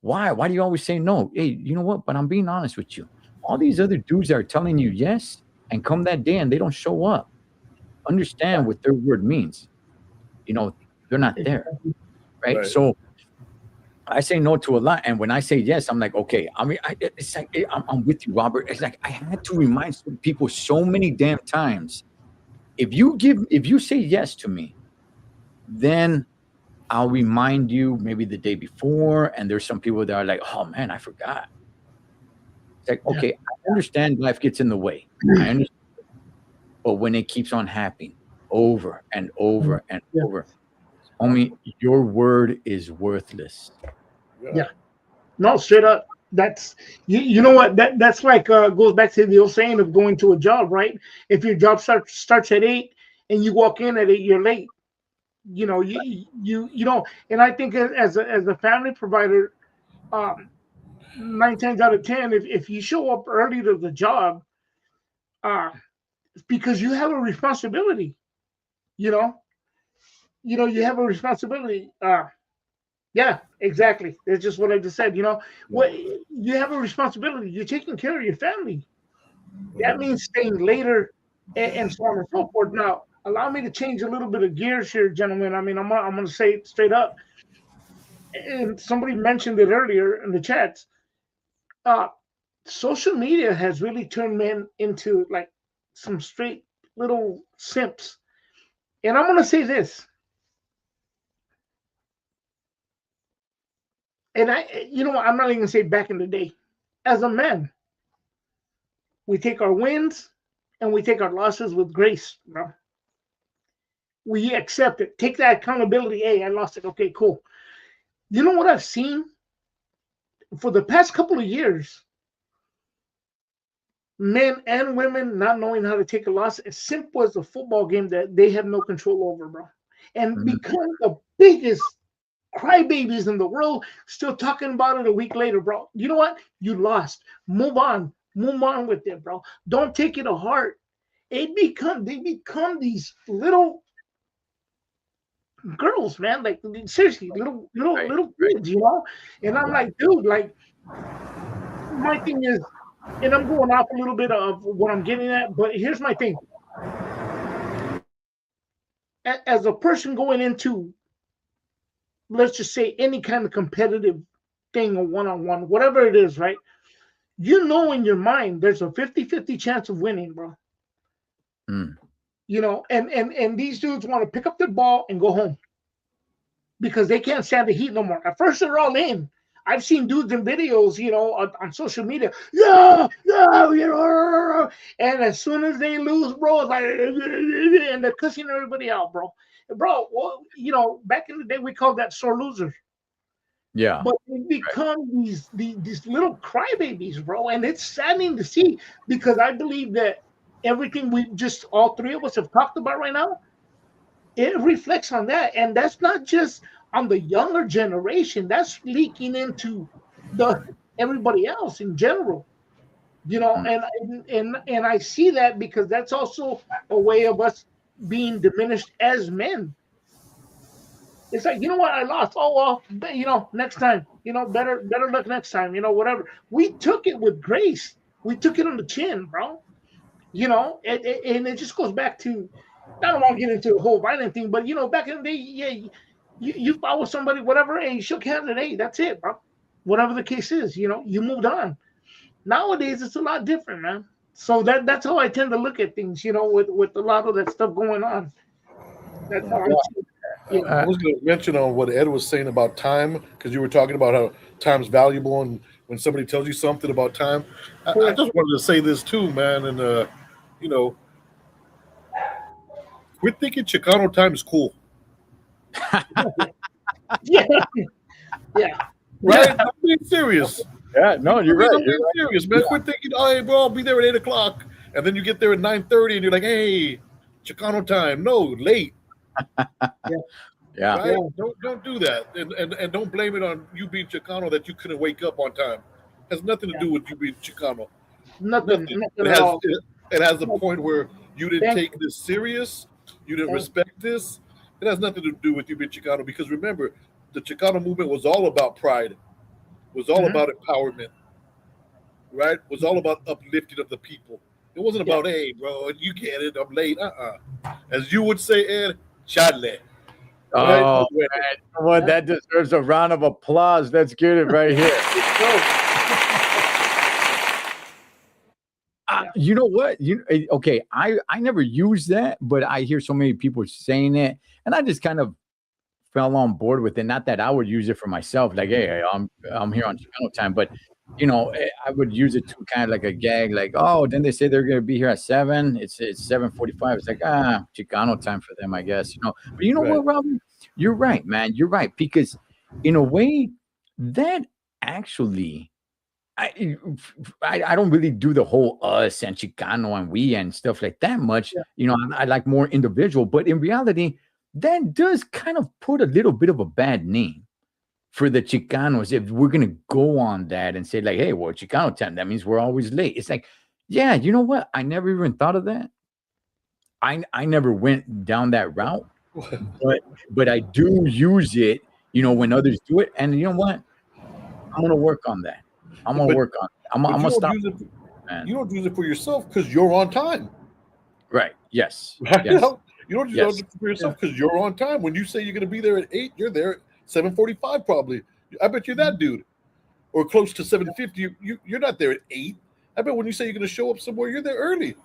Why? Why do you always say no? Hey, you know what? But I'm being honest with you. All these other dudes are telling you yes, and come that day and they don't show up. Understand what their word means. They're not there, right? So I say no to a lot, and when I say yes, I'm like, okay. I mean, it's like I'm with you, Robert. It's like I had to remind people so many damn times. If you say yes to me, then I'll remind you maybe the day before, and there's some people that are like, oh man, I forgot. It's like, okay, I understand life gets in the way. I understand. But when it keeps on happening over and over and over, homie, your word is worthless. Yeah. No, straight up. That's you know what? That's like goes back to the old saying of going to a job, right? If your job starts at 8 and you walk in at 8, you're late. You know, and I think as a family provider, 9 times out of 10, if you show up early to the job, it's because you have a responsibility. You have a responsibility. Yeah, exactly. It's just what I just said. What you have a responsibility. You're taking care of your family. That means staying later and so on and so forth. Now, allow me to change a little bit of gears here, gentlemen. I mean, I'm going to say it straight up. And somebody mentioned it earlier in the chats. Social media has really turned men into like some straight little simps. And I'm going to say this. And I'm not even going to say back in the day. As a man, we take our wins and we take our losses with grace, bro. We accept it. Take that accountability. Hey, I lost it. Okay, cool. You know what I've seen? For the past couple of years, men and women not knowing how to take a loss as simple as a football game that they have no control over, bro. And become the biggest crybabies in the world, still talking about it a week later, bro. You know what? You lost. Move on. Move on with it, bro. Don't take it to heart. They become these little girls, man. Like seriously, Right. little kids, you know. And I'm like, dude, like my thing is, and I'm going off a little bit of what I'm getting at, but here's my thing. As a person going into, let's just say, any kind of competitive thing or one-on-one, whatever it is, right? You know in your mind there's a 50-50 chance of winning, bro. Mm. You know, and these dudes want to pick up their ball and go home because they can't stand the heat no more. At first they're all in. I've seen dudes in videos, you know, on social media. Yeah, yeah, you know. And as soon as they lose, bro, it's like, and they're cussing everybody out, bro. Bro, well, you know, back in the day we called that sore losers. Yeah. But they become these little crybabies, bro, and it's saddening to see because I believe that everything we just all three of us have talked about right now, it reflects on that, and that's not just on the younger generation. That's leaking into the everybody else in general, you know. Mm. And I see that because that's also a way of us being diminished as men. It's like, you know what, I lost. Oh well, you know, next time, you know, better luck next time, you know, whatever. We took it with grace. We took it on the chin, bro. You know, and it just goes back to, I don't want to get into the whole violent thing, but you know, back in the day, yeah, you follow somebody, whatever, and you shook hands, and hey, that's it, bro. Whatever the case is, you know, you moved on. Nowadays, it's a lot different, man. So that's how I tend to look at things, you know, with a lot of that stuff going on. That's how I see it. You know. I was going to mention on what Ed was saying about time because you were talking about how time's valuable and when somebody tells you something about time. I just wanted to say this too, man, and you know, quit thinking Chicano time is cool, Yeah, yeah, right? I'm being serious. Yeah. No, you're right. I'm being serious, man. Quit thinking, oh, hey, bro, I'll be there at 8 o'clock, and then you get there at 9:30, and you're like, hey, Chicano time. No, late. Yeah. Right? Don't do that, and don't blame it on you being Chicano that you couldn't wake up on time. It has nothing to do with you being Chicano. nothing It at all. has a point where you didn't Thank take this serious, you didn't Thank respect this. It has nothing to do with you being Chicano because remember, the Chicano movement was all about pride, was all about empowerment, right? Was all about uplifting of the people. It wasn't about, hey, bro, you get it, I'm late. As you would say, Ed, chale. Right? Oh, man. You know what? That deserves a round of applause. Let's get it right here. You know what? Okay. I never used that, but I hear so many people saying it, and I just kind of fell on board with it. Not that I would use it for myself, like, hey, I'm here on Chicano time, but you know, I would use it to kind of like a gag, like, oh, then they say they're gonna be here at 7. It's 7:45. It's like Chicano time for them, I guess. You know, but you know what, Robin? You're right, man. You're right because in a way that actually. I don't really do the whole us and Chicano and we and stuff like that much. You know, I like more individual, but in reality, that does kind of put a little bit of a bad name for the Chicanos if we're gonna go on that and say, like, hey, well, Chicano time, that means we're always late. It's like, yeah, you know what? I never even thought of that. I never went down that route, but I do use it, you know, when others do it. And you know what? I'm gonna work on that. I'm gonna work on it. I'm gonna stop. You don't use it for yourself because you're on time. Right. Yes. Right? Yes. You don't use it for yourself because you're on time. When you say you're going to be there at 8, you're there at 7:45 probably. I bet you're that dude. Or close to 7:50. You're not there at 8. I bet when you say you're going to show up somewhere, you're there early.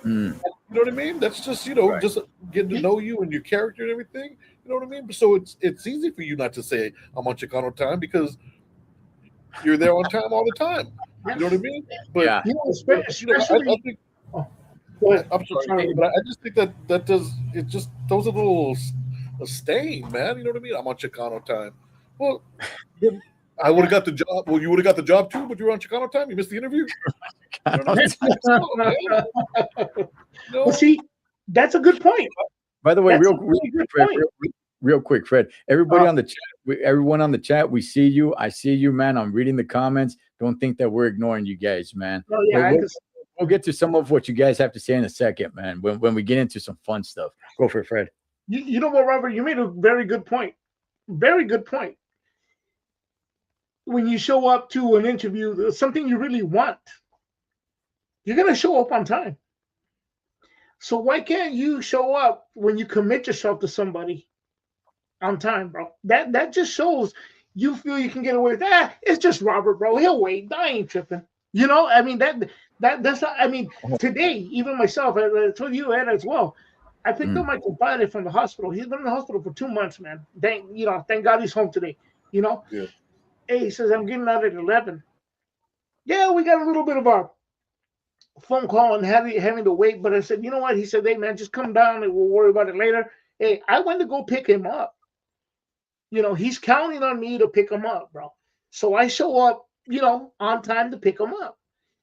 You know what I mean? That's just, you know, just getting to know you and your character and everything. You know what I mean? So it's easy for you not to say I'm on Chicano time because you're there on time all the time. You know what I mean? But you know, I think. I'm sorry, but I just think that does it just throws a stain, man. You know what I mean? I'm on Chicano time. Well, I would have got the job. Well, you would have got the job too, but you were on Chicano time. You missed the interview. Well, see, that's a good point. By the way, real quick, Fred. Everybody on the chat, everyone on the chat, we see you. I see you, man. I'm reading the comments. Don't think that we're ignoring you guys, man. Oh, yeah, we'll get to some of what you guys have to say in a second, man. When we get into some fun stuff, go for it, Fred. You know what, Robert? You made a very good point. Very good point. When you show up to an interview, something you really want, you're gonna show up on time. So why can't you show up when you commit yourself to somebody on time, bro? That just shows you feel you can get away with that. It's just Robert, bro. He'll wait. I ain't tripping. You know, I mean that's not, I mean, today, even myself, I told you, Ed, as well. I picked up my compadre from the hospital. He's been in the hospital for 2 months, man. Thank God he's home today. You know, Yeah. hey, he says I'm getting out at 11. Yeah, we got a little bit of a phone call and having to wait, but I said, you know what? He said, hey man, just come down and we'll worry about it later. Hey, I went to go pick him up. You know, he's counting on me to pick him up, bro. So I show up, on time to pick him up.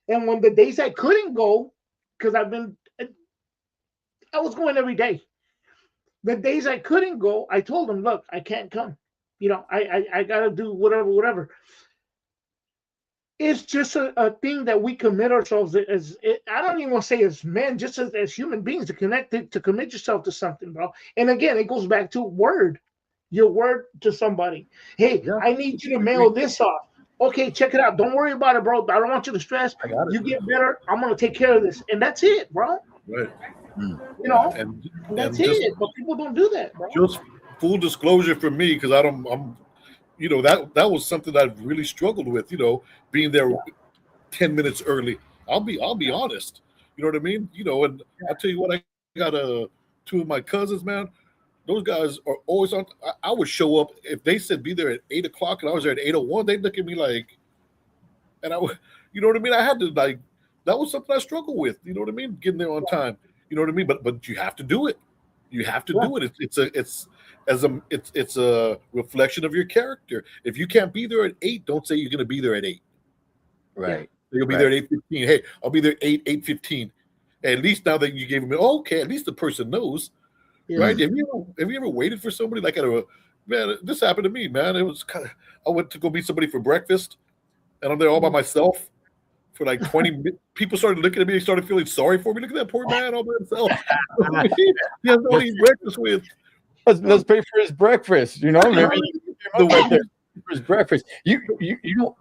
And when the days I couldn't go, because I was going every day. The days I couldn't go, I told him, look, I can't come. I gotta do whatever. It's just a thing that we commit ourselves as. I don't even want to say as men, just as human beings, to commit yourself to something, bro. And again, it goes back to your word to somebody. Hey, Yeah. I need you to mail this off. Okay, check it out. Don't worry about it, bro. I don't want you to stress. I got it. You get better. I'm gonna take care of this, and that's it, bro. Right. And that's just, it. But people don't do that, bro. just full disclosure for me, because I'm that was something I really struggled with, being there 10 minutes early. I'll be honest. You know what I mean? And I'll tell you what, I got two of my cousins, man. Those guys are always on. I would show up if they said be there at 8 o'clock and I was there at 8:01. They'd look at me like, and I would, you know what I mean? I had to that was something I struggled with. You know what I mean? Getting there on time. You know what I mean? But you have to do it. You have to do it. It's a reflection of your character. If you can't be there at 8, don't say you're going to be there at 8. Right. You'll be there at 8:15. Hey, I'll be there at 8:15. At least now that you gave them, okay, at least the person knows. Yeah. Right? Have you ever waited for somebody like man? This happened to me, man. It was I went to go meet somebody for breakfast, and I'm there all by myself for like 20 minutes. People started looking at me. They started feeling sorry for me. Look at that poor man all by himself. He has no one to eat breakfast with. Let's pay for his breakfast. Maybe the waiter for his breakfast. You don't.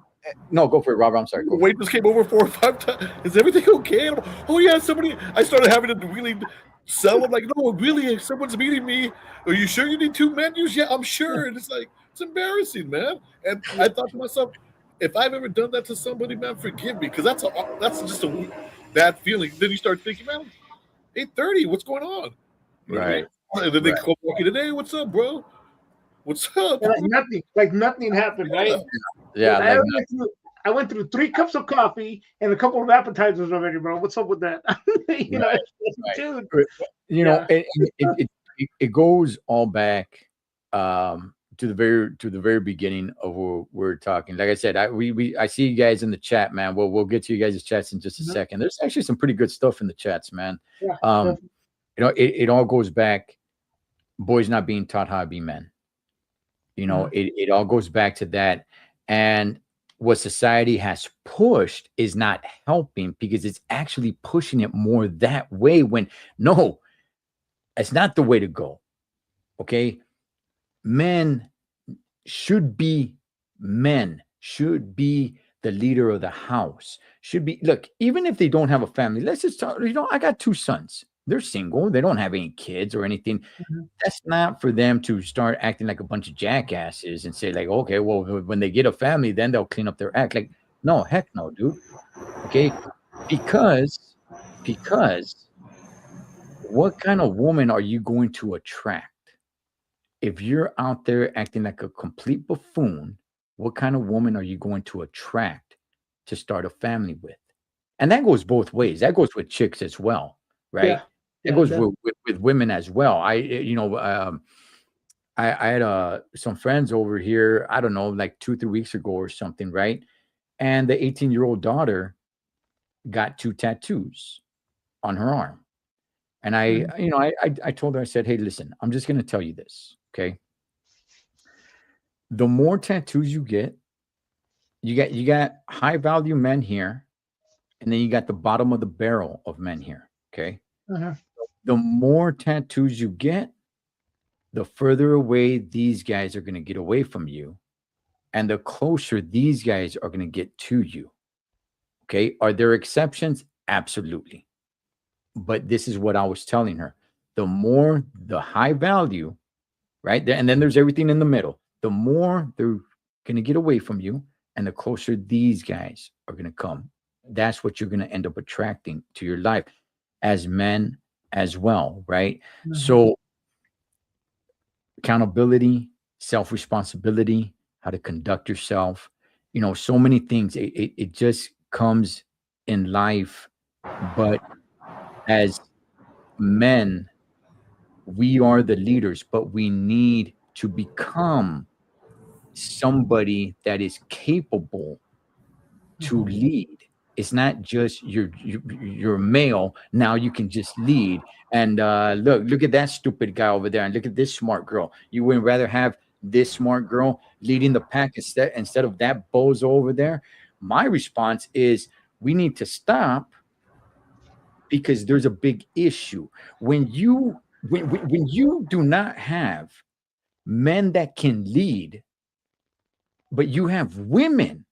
No, go for it, Robert. I'm sorry. The waitress came over 4 or 5 times. Is everything okay? Oh yeah, somebody. I started having to really sell them. Like, no, really, someone's meeting me. Are you sure you need 2 menus? Yeah, I'm sure. And it's like, it's embarrassing, man. And I thought to myself, if I've ever done that to somebody, man, forgive me, because that's just a bad feeling. Then you start thinking, man, 8:30, what's going on? Right. And then they come walking in, hey, what's up, bro? What's up? Like nothing happened, right? Yeah. I went through 3 cups of coffee and a couple of appetizers already, bro. What's up with that? Dude. It goes all back to the very beginning of what we're talking. Like I said, I see you guys in the chat, man. We'll get to you guys' chats in just a second. There's actually some pretty good stuff in the chats, man. Yeah, it all goes back. Boys not being taught how to be men. It all goes back to that. And what society has pushed is not helping, because it's actually pushing it more that way, when no, it's not the way to go. Okay. Men should be the leader of the house, look, even if they don't have a family, let's just talk, I got 2 sons. They're single. They don't have any kids or anything. Mm-hmm. That's not for them to start acting like a bunch of jackasses and say like, okay, well, when they get a family, then they'll clean up their act. Like, no, heck no, dude. Okay. Because what kind of woman are you going to attract? If you're out there acting like a complete buffoon, what kind of woman are you going to attract to start a family with? And that goes both ways. That goes with chicks as well, right? Yeah. It goes with women as well. I had some friends over here, I don't know, like 2-3 weeks ago or something, right? And the 18-year-old daughter got 2 tattoos on her arm. And I told her, I said, hey, listen, I'm just going to tell you this, okay? The more tattoos you got high value men here, and then you got the bottom of the barrel of men here, okay? Uh-huh. The more tattoos you get, the further away these guys are going to get away from you, and the closer these guys are going to get to you. Okay. Are there exceptions? Absolutely. But this is what I was telling her. The more the high value, right? And then there's everything in the middle. The more they're going to get away from you, and the closer these guys are going to come. That's what you're going to end up attracting to your life as men as well, right? Mhm. So, accountability, self responsibility, how to conduct yourself, so many things. It just comes in life. But as men, we are the leaders, but we need to become somebody that is capable to lead. It's not just you're male. Now you can just lead. And look at that stupid guy over there, and look at this smart girl. You would rather have this smart girl leading the pack instead of that bozo over there. My response is we need to stop, because there's a big issue when you do not have men that can lead, but you have women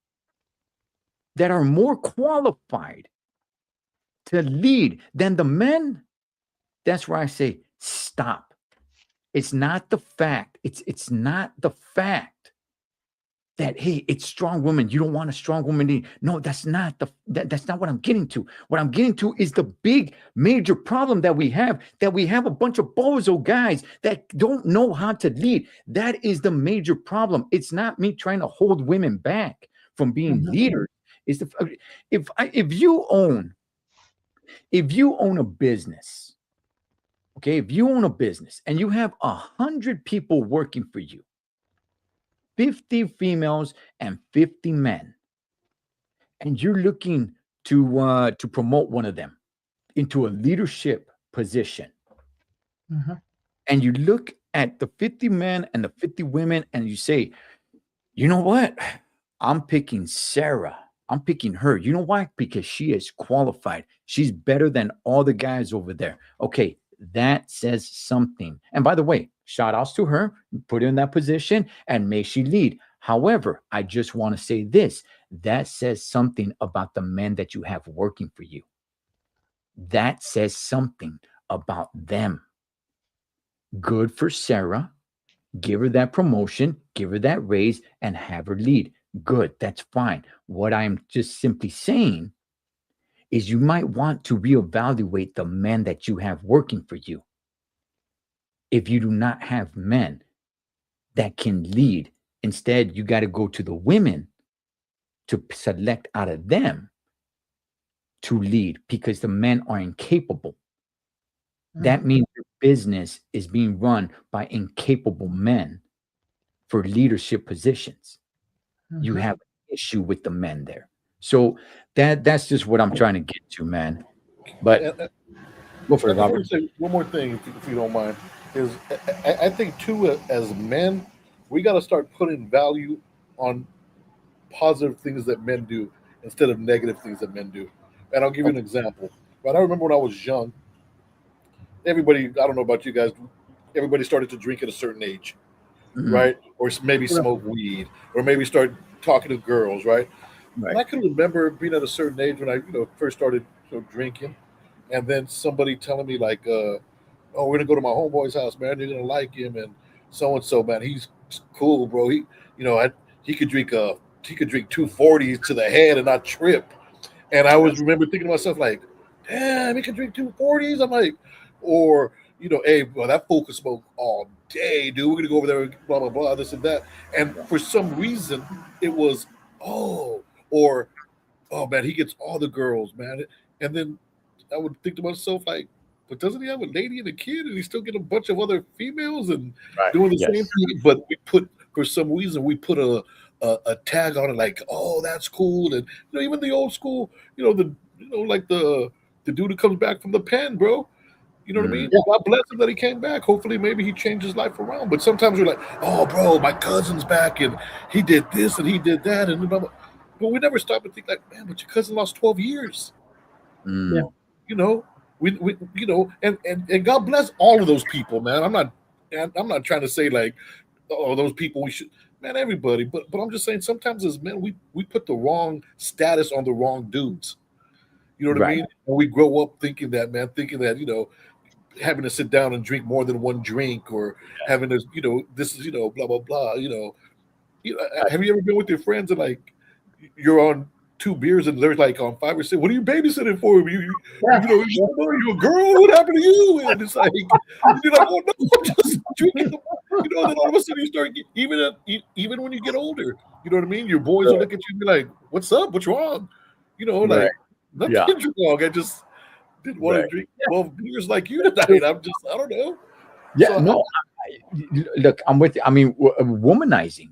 that are more qualified to lead than the men. That's where I say stop. It's not the fact. It's not the fact that, hey, it's strong women. You don't want a strong woman lead. No, that's not that's not what I'm getting to. What I'm getting to is the big major problem that we have a bunch of bozo guys that don't know how to lead. That is the major problem. It's not me trying to hold women back from being leaders. Is the if you own a business, okay, if you own a business and you have 100 people working for you, 50 females and 50 men, and you're looking to promote one of them into a leadership position, and you look at the 50 men and the 50 women, and you say, you know what? I'm picking Sarah. I'm picking her. You know why? Because she is qualified. She's better than all the guys over there. Okay, that says something. And by the way, shout outs to her, put her in that position, and may she lead. However, I just want to say this, that says something about the men that you have working for you. That says something about them. Good for Sarah. Give her that promotion, give her that raise, and have her lead. Good, that's fine. What I'm just simply saying is you might want to reevaluate the men that you have working for you. If you do not have men that can lead, instead, you got to go to the women to select out of them to lead, because the men are incapable. That means your business is being run by incapable men for leadership positions. You have an issue with the men there. So that's just what I'm trying to get to, man. But go for it, I just want Robert. to say one more thing, if you don't mind, is I think too, as men, we got to start putting value on positive things that men do instead of negative things that men do. And I'll give you an example. But I remember when I was young, everybody, I don't know about you guys, everybody started to drink at a certain age, Mhm. right? Or maybe smoke weed, or maybe start talking to girls, right? And Right. I can remember being at a certain age when I, first started drinking, and then somebody telling me like, "Oh, we're gonna go to my homeboy's house, man. You're gonna like him, and so and so, man. He's cool, bro. You know, I, he could drink he could drink 240s to the head and not trip." And I always remember thinking to myself like, "Damn, he can drink 240s." I'm like, or hey, well, that fool could smoke all day, dude. We're gonna go over there, and blah blah blah, this and that. And for some reason, it was, oh, or oh man, he gets all the girls, man. And then I would think to myself like, but doesn't he have a lady and a kid, and he still get a bunch of other females and Right. doing the same Yes. thing? But we put, for some reason, we put a tag on it like, oh, that's cool, and even the old school, like the dude who comes back from the pen, bro. You know what I Mhm. mean? God bless him that he came back. Hopefully, maybe he changed his life around. But sometimes we're like, oh, bro, my cousin's back and he did this and he did that. And blah, blah. But we never stop and think, like, man, but your cousin lost 12 years. Mm. You know, we and God bless all of those people, man. I'm not and I'm not trying to say like, oh, those people we should, man, everybody, but I'm just saying sometimes as men we put the wrong status on the wrong dudes. You know what I Right. mean? And we grow up thinking that, man, thinking that, having to sit down and drink more than one drink, or having to, this is, blah blah blah. Have you ever been with your friends and like you're on 2 beers and they're like on 5 or 6? What are you babysitting for? You a girl? What happened to you? And it's like you're like, oh no, I'm just drinking. Then all of a sudden you start even when you get older. You know what I mean? Your boys will look at you and be like, "What's up? What's wrong?" Right. Nothing's wrong. I just didn't want to drink 12 beers like you tonight. I don't know. Yeah, So no. Look, I'm with you. I mean, womanizing,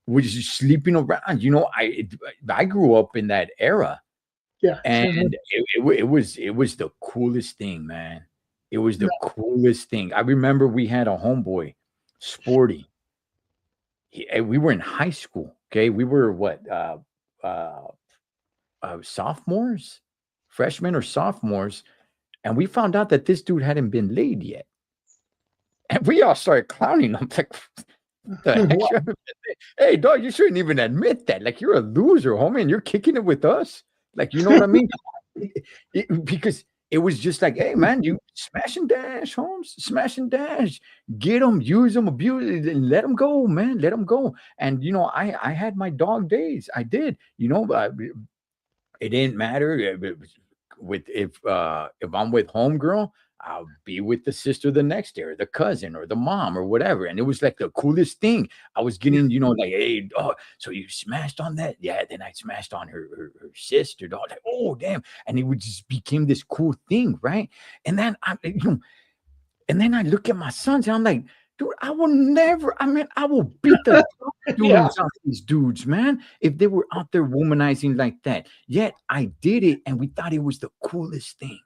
which is sleeping around. I grew up in that era, Yeah. and it was the coolest thing, man. It was the coolest thing. I remember we had a homeboy, Sporty. We were in high school. Okay, we were what sophomores, freshmen or sophomores, and we found out that this dude hadn't been laid yet. And we all started clowning him. Like, the heck? Hey, dog, you shouldn't even admit that. Like, you're a loser, homie, and you're kicking it with us. Like, you know what I mean? Because it was just like, hey, man, you smash and dash, Holmes. Smash and dash. Get them, use them, abuse it, and let them go, man. Let them go. And, I had my dog days. I did. It didn't matter if I'm with homegirl, I'll be with the sister the next day, or the cousin, or the mom, or whatever. And it was like the coolest thing. I was getting, like, hey, oh, so you smashed on that? Yeah. Then I smashed on her sister, dog. Like, oh, damn. And it would just became this cool thing, right? And then and then I look at my sons and I'm like, dude, I will never. I mean, I will beat the dudes off these dudes, man, if they were out there womanizing like that. Yet I did it, and we thought it was the coolest thing.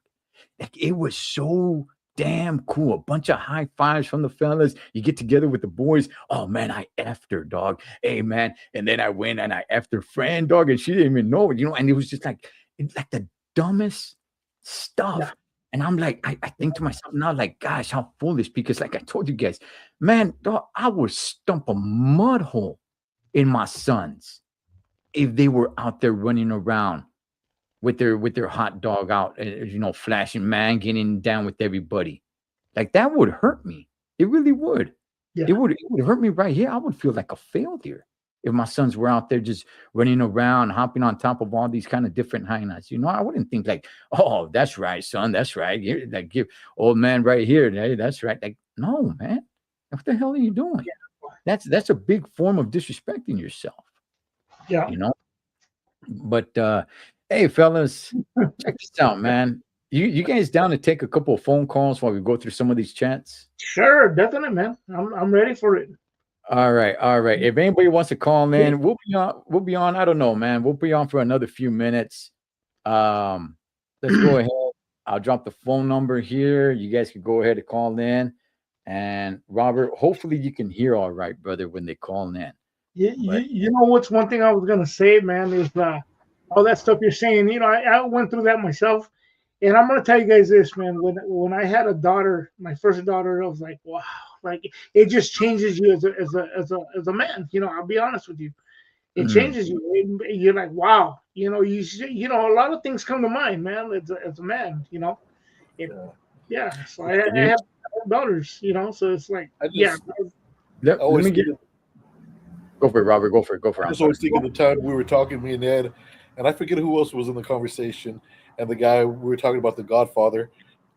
Like, it was so damn cool. A bunch of high fives from the fellas. You get together with the boys. Oh man, I effed her, dog. Hey man, and then I went and I effed her friend, dog, and she didn't even know it. And it was just like the dumbest stuff. Yeah. And I'm like, I think to myself now, like, gosh, how foolish, because like I told you guys, man, dog, I would stump a mud hole in my sons if they were out there running around with their hot dog out, flashing, man, getting down with everybody. Like, that would hurt me. It really would. Yeah. It would hurt me right here. I would feel like a failure if my sons were out there just running around, hopping on top of all these kind of different hyenas. I wouldn't think like, oh, that's right, son, that's right. You're like, give old man right here. Hey, that's right. Like, no, man. What the hell are you doing? Yeah. That's a big form of disrespecting yourself. Yeah. But hey, fellas, check this out, man. You guys down to take a couple of phone calls while we go through some of these chats? Sure, definitely, man. I'm ready for it. All right. If anybody wants to call in, we'll be on. I don't know, man. We'll be on for another few minutes. Let's go ahead. I'll drop the phone number here. You guys can go ahead and call in. And Robert, hopefully you can hear all right, brother, when they call in. You know what's one thing I was gonna say, man, is all that stuff you're saying. I went through that myself, and I'm gonna tell you guys this, man. When I had a daughter, my first daughter, I was like, wow, like it just changes you as a man. I'll be honest with you, it changes you. You're like, wow, a lot of things come to mind, man. As a man, So I have daughters, so it's like, Let me get. Go for it, Robert. Go for it. I was always thinking the time we were talking, me and Ed, and I forget who else was in the conversation. And the guy, we were talking about The Godfather,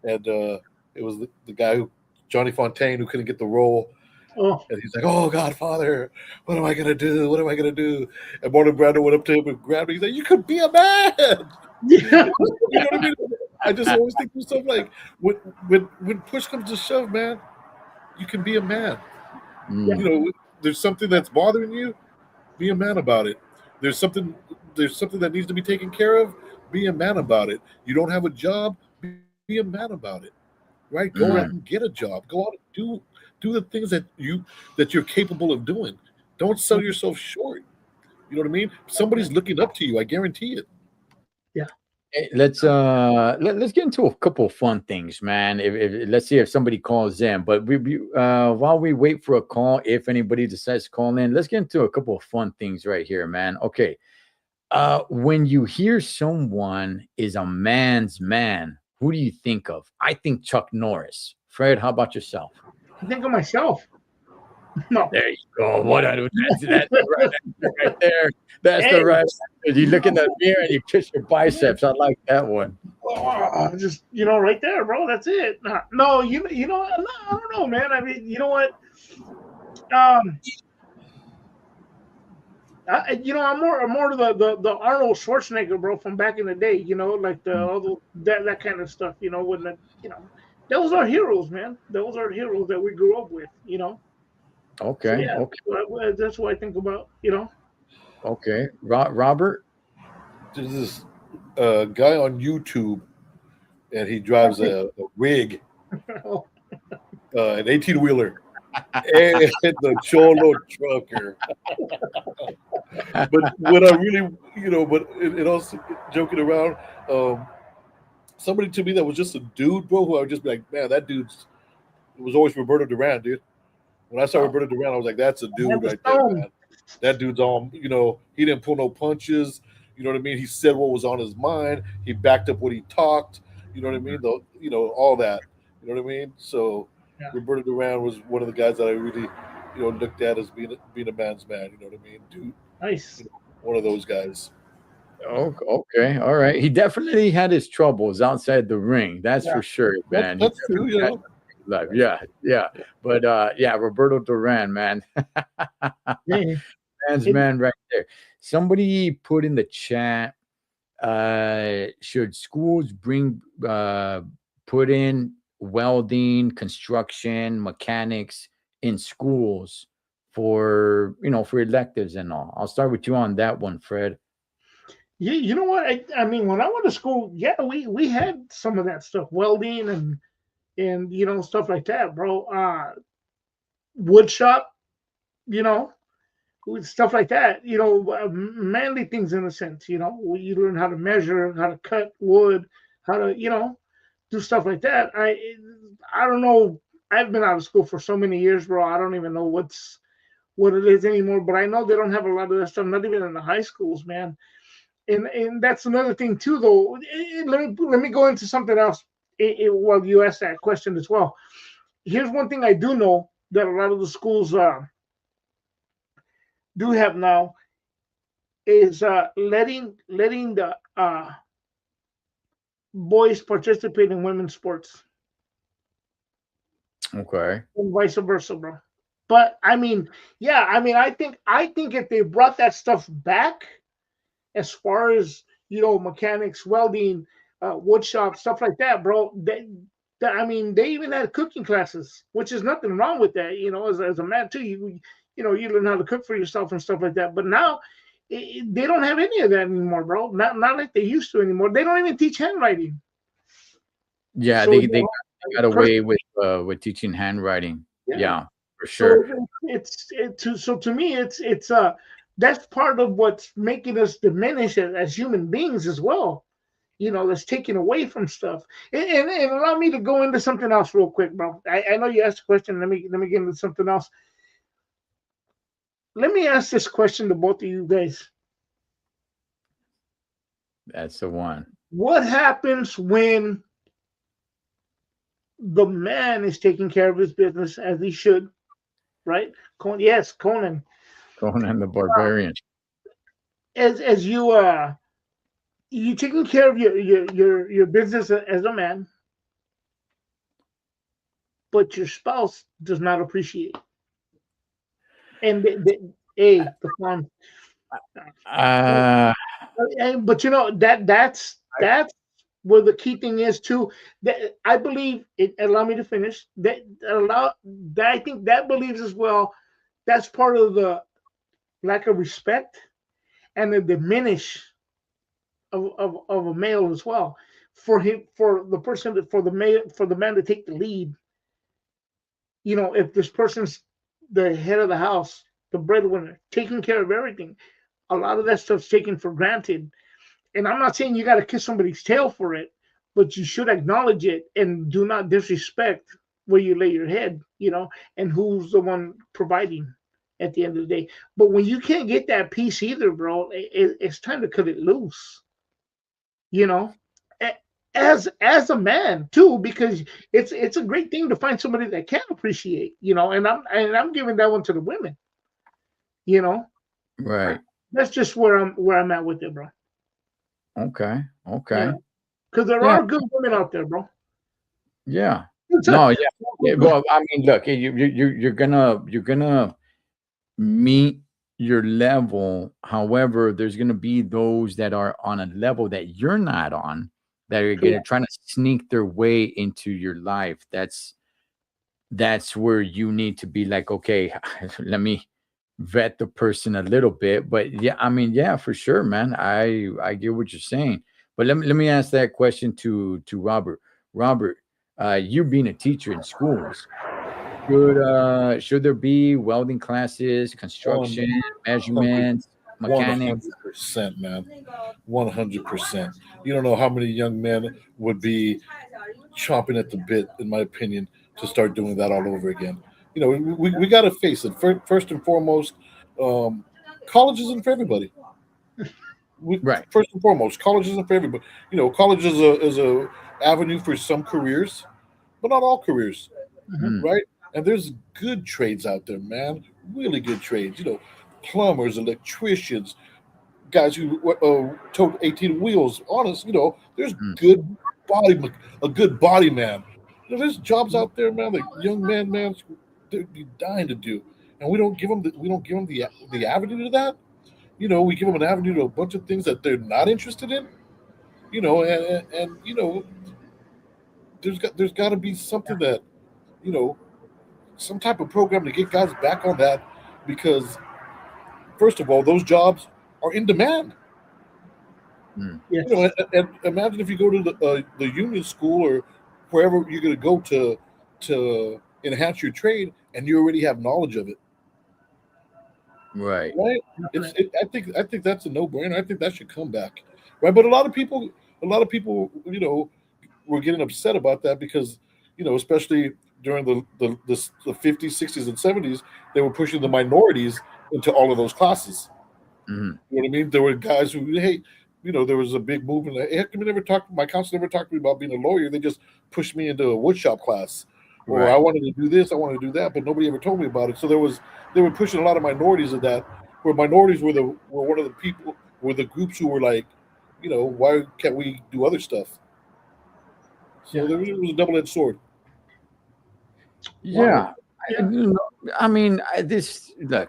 and it was the guy Johnny Fontaine, who couldn't get the role. Oh. And he's like, "Oh, Godfather, what am I gonna do? What am I gonna do?" And Marlon Brando went up to him and grabbed him. He's like, "You could be a man." You know what I mean? I just always think to myself, like, when push comes to shove, man, you can be a man. There's something that's bothering you, be a man about it. There's something that needs to be taken care of, be a man about it. You don't have a job, be a man about it. Right? Go out and get a job. Go out and do the things that you're capable of doing. Don't sell yourself short. You know what I mean? Somebody's looking up to you, I guarantee it. Yeah. let's let's get into a couple of fun things, man. If let's see if somebody calls in, but while we wait for a call, if anybody decides to call in, let's get into a couple of fun things right here, man. Okay. When you hear someone is a man's man, who do you think of? I think Chuck Norris. Fred, how about yourself? I think of myself. No. There you go. What that's the right answer right there. That's Hey, the right answer. You look in the mirror and you kiss your biceps. I like that one. just right there, bro. That's it. No, no, I don't know, man. I mean, you know what? Um, I'm more to the Arnold Schwarzenegger, bro, from back in the day. Like that kind of stuff. When those are heroes, man. Those are heroes that we grew up with. So Okay. yeah, Okay. that's what I think about. Okay. Robert. There's this guy on YouTube, and he drives a rig, an 18-wheeler, and the Cholo trucker. But what I really, but it also joking around, somebody to me that was just a dude, bro, who I would just be like, man, that dude's, it was always Roberto Duran, dude. When I saw Roberto Duran, I was like, that's a dude right there, man. That dude's on, he didn't pull no punches. You know what I mean? He said what was on his mind. He backed up what he talked. You know what I mean? All that. You know what I mean? So Yeah. Roberto Duran was one of the guys that I really, looked at as being a man's man. You know what I mean? Dude, Nice. one of those guys. Oh, okay. All right. He definitely had his troubles outside the ring. That's for sure, man. That's true, Life. Yeah, yeah. But yeah, Roberto Duran, man. Man, Man's man right there. Somebody put in the chat, should schools put in welding, construction, mechanics in schools for for electives and all? I'll start with you on that one, Fred. you know what? I mean, when I went to school, yeah, we had some of that stuff, welding and stuff like that, bro. Wood shop, you know, stuff like that. Manly things in a sense. You learn how to measure, how to cut wood, how to do stuff like that. I don't know. I've been out of school for so many years, bro. I don't even know what it is anymore. But I know they don't have a lot of that stuff, not even in the high schools, man. And that's another thing too, though. Let me go into something else. While you asked that question as well, here's one thing I do know that a lot of the schools do have now is letting the boys participate in women's sports Okay. and vice versa, bro. But I mean, yeah, I think if they brought that stuff back, as far as mechanics, welding, wood shop, stuff like that, bro. They even had cooking classes, which is nothing wrong with that. As a man too, you learn how to cook for yourself and stuff like that. But now they don't have any of that anymore, bro. Not like they used to anymore. They don't even teach handwriting. Yeah, So they got away with teaching handwriting. Yeah, for sure. So to me, it's that's part of what's making us diminish as human beings as well. That's taken away from stuff. And allow me to go into something else real quick, bro. I know you asked a question. Let me get into something else. Let me ask this question to both of you guys. That's the one. What happens when the man is taking care of his business as he should, right? Yes, Conan. Conan the Barbarian. As you taking care of your business as a man, but your spouse does not appreciate. And the fun. But that's where the key thing is too. That I believe it. Allow me to finish. I think that believes as well. That's part of the lack of respect and the diminish of a male as well. For the man to take the lead. If this person's the head of the house, the breadwinner, taking care of everything, a lot of that stuff's taken for granted. And I'm not saying you got to kiss somebody's tail for it, but you should acknowledge it and do not disrespect where you lay your head, and who's the one providing at the end of the day. But when you can't get that peace either, bro, it's time to cut it loose, you know, as a man too, because it's a great thing to find somebody that can appreciate, and I'm giving that one to the women, you know. Right. That's just where I'm at with it, bro. Okay. Okay. Because there Yeah. are good women out there, bro. Yeah. No. Yeah. Well, I mean, look, you're gonna meet your level. However, there's gonna be those that are on a level that you're not on, that are gonna trying to sneak their way into your life. That's where you need to be like, okay, let me vet the person a little bit. But yeah, I mean, yeah, for sure, man. I get what you're saying. But let me ask that question to Robert. Robert, you being a teacher in schools, should there be welding classes, construction, measurements, mechanics? 100%, man. 100%. You don't know how many young men would be chomping at the bit, in my opinion, to start doing that all over again. We got to face it. First and foremost, college isn't for everybody. Right. First and foremost, college isn't for everybody. College is a avenue for some careers, but not all careers, right? And there's good trades out there, man. Really good trades. Plumbers, electricians, guys who tote 18 wheels. Honest, there's a good body man. There's jobs out there, man. Like young man, they'd be dying to do, and we don't give them the avenue to that. We give them an avenue to a bunch of things that they're not interested in. And there's got to be something that, some type of program to get guys back on that, because first of all, those jobs are in demand. Yes. And imagine if you go to the union school or wherever you're going to go to enhance your trade, and you already have knowledge of it. Right. Right. I think that's a no-brainer. I think that should come back. Right. But a lot of people, were getting upset about that because, especially during the 50s, 60s, and 70s, they were pushing the minorities into all of those classes. You know what I mean? There were guys who, hey, there was a big movement. My counsel never talked to me about being a lawyer. They just pushed me into a woodshop class. Or Right. I wanted to do this, I wanted to do that, but nobody ever told me about it. So they were pushing a lot of minorities of that, where minorities were one of the people, were the groups who were like, why can't we do other stuff? So there was a double-edged sword. Yeah. I mean, this look,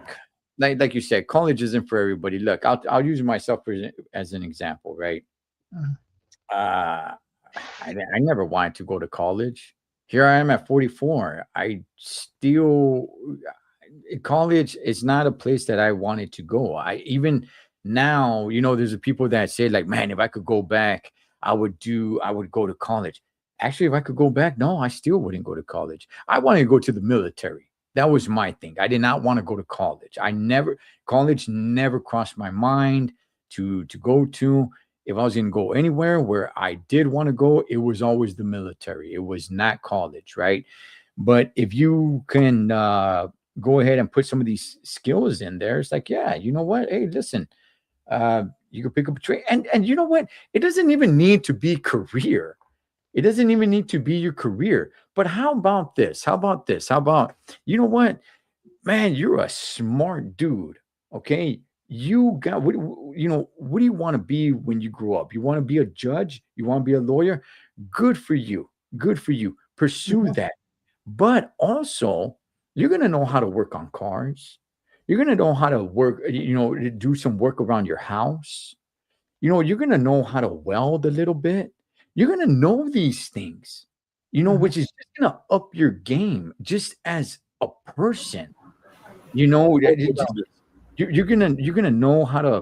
like you said, college isn't for everybody. Look, I'll use myself as an example, right? I never wanted to go to college. Here I am at 44. College is not a place that I wanted to go. Even now, there's a people that say like, man, if I could go back, I would go to college. Actually, if I could go back, no, I still wouldn't go to college. I wanted to go to the military. That was my thing. I did not want to go to college. College never crossed my mind to go to. If I was going to go anywhere where I did want to go, it was always the military. It was not college, right? But if you can go ahead and put some of these skills in there, it's like, yeah, you know what? Hey, listen, you can pick up a trade. And you know what? It doesn't even need to be career. It doesn't even need to be your career. But how about this? How about, you know what? Man, you're a smart dude, okay? You got what do you want to be when you grow up? You want to be a judge? You want to be a lawyer? Good for you. Good for you. Pursue that. But also, you're going to know how to work on cars. You're going to know how to work, do some work around your house. You're going to know how to weld a little bit. You're going to know these things, which is just going to up your game just as a person. You're gonna know how to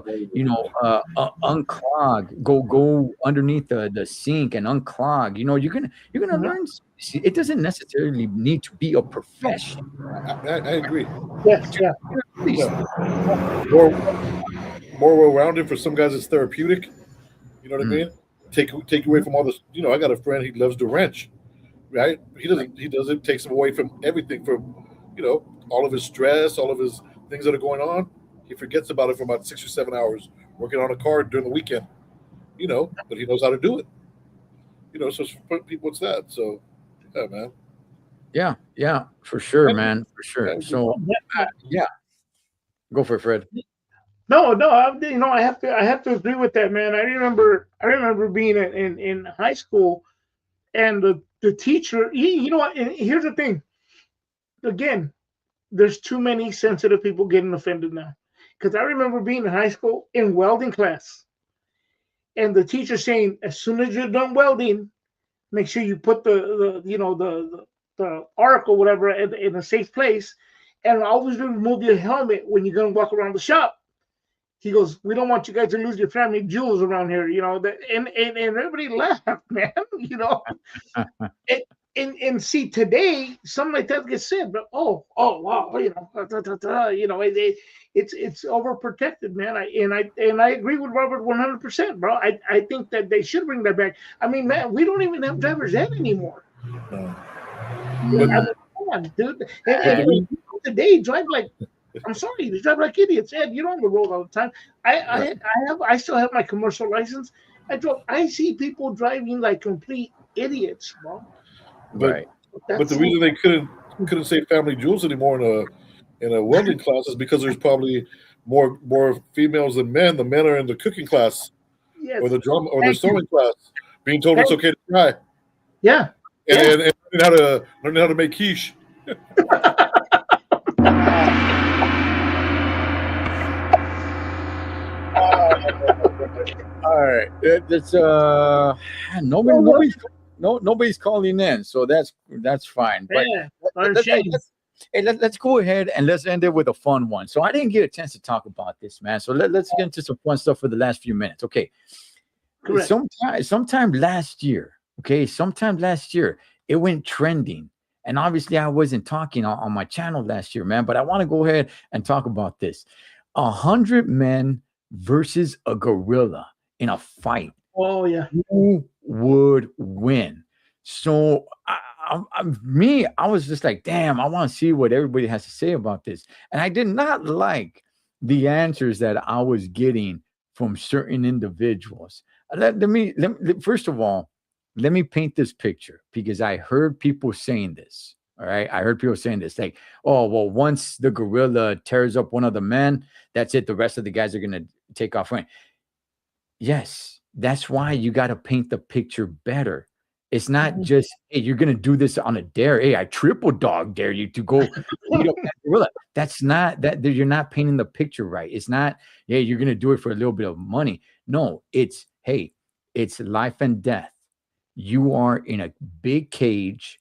unclog, go underneath the sink and unclog. You're gonna learn. It doesn't necessarily need to be a profession. I agree. Yes. Yeah. More well-rounded. For some guys, it's therapeutic. You know what I mean? Take you away from all this. You know, I got a friend. He loves to wrench, right? He doesn't takes him away from everything, from all of his stress, all of his things that are going on. He forgets about it for about 6 or 7 hours working on a car during the weekend. But he knows how to do it. So for people, it's that. So, yeah, man. Yeah, for sure, man, for sure. So, yeah, go for it, Fred. No, I have to agree with that, man. I remember being in high school, and the teacher, you know what? And here's the thing. Again, there's too many sensitive people getting offended now. Because I remember being in high school in welding class, and the teacher saying, as soon as you're done welding, make sure you put the arc or whatever in a safe place, and always remove your helmet when you're gonna walk around the shop. He goes, we don't want you guys to lose your family jewels around here, and everybody laughed, man, and see today something like that gets said, but oh wow, it's overprotected, man. I agree with Robert 100%, bro. I think that they should bring that back. I mean, man, we don't even have driver's ed anymore. But I mean, come on, dude. And people today drive like, I'm sorry, they drive like idiots. Ed, you're on the road all the time. I still have my commercial license. I see people driving like complete idiots, bro. Right. But the reason they couldn't say family jewels anymore in a welding class is because there's probably more females than men. The men are in the cooking class, Yes. or the drum or the sewing class, being told it's okay to try. Yeah. And learning how to make quiche. All right. That's nobody's calling in, so that's fine. But let's go ahead and let's end it with a fun one. So I didn't get a chance to talk about this, man. So let's get into some fun stuff for the last few minutes. Okay. Correct. Sometime last year, it went trending. And obviously I wasn't talking on my channel last year, man, but I want to go ahead and talk about this. 100 men versus a gorilla in a fight. Oh yeah. Who would win? So I was just like, damn, I want to see what everybody has to say about this. And I did not like the answers that I was getting from certain individuals. First of all, let me paint this picture, because I heard people saying this. All right. I heard people saying this, like, oh, well, once the gorilla tears up one of the men, that's it. The rest of the guys are going to take off running. Yes, that's why you got to paint the picture better. It's not just, hey, you're going to do this on a dare. Hey, I triple dog dare you to go beat up that gorilla. That's not that. You're not painting the picture right. It's not, yeah, you're going to do it for a little bit of money. No, it's, hey, it's life and death. You are in a big cage,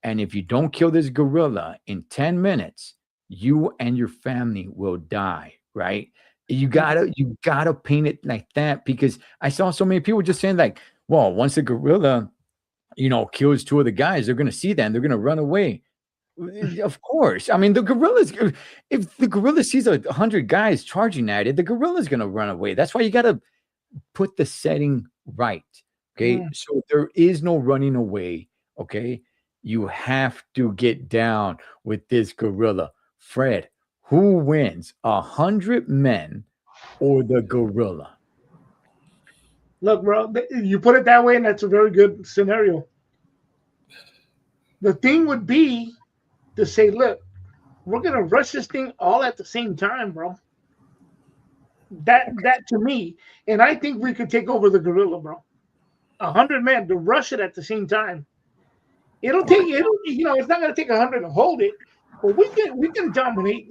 and if you don't kill this gorilla in 10 minutes, you and your family will die, right? You gotta paint it like that, because I saw so many people just saying like, well, once the gorilla, kills two of the guys, they're gonna see that and they're gonna run away. Of course. I mean, if the gorilla sees 100 guys charging at it, the gorilla's gonna run away. That's why you gotta put the setting right. Okay. Yeah. So there is no running away. Okay. You have to get down with this gorilla. Fred, who wins, 100 men or the gorilla? Look, bro, you put it that way, and that's a very good scenario. The thing would be to say, look, we're gonna rush this thing all at the same time, bro. That to me, and I think we could take over the gorilla, bro. 100 men to rush it at the same time. It's not gonna take 100 to hold it, but we can dominate.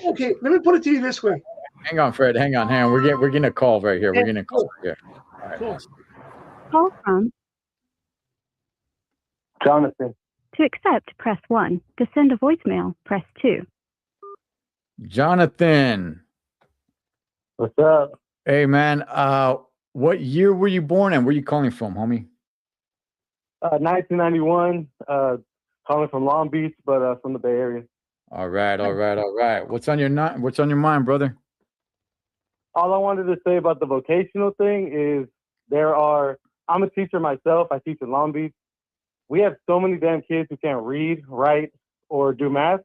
Okay. Let me put it to you this way. Hang on, Fred. Hang on. We're getting a call right here. We're getting a call right here. All right. Cool. Call from Jonathan. To accept, press 1. To send a voicemail, press 2. Jonathan. What's up? Hey, man. What year were you born and where are you calling from, homie? 1991. Calling from Long Beach, but from the Bay Area. All right. What's on your mind, brother? All I wanted to say about the vocational thing is I'm a teacher myself. I teach in Long Beach. We have so many damn kids who can't read, write, or do math,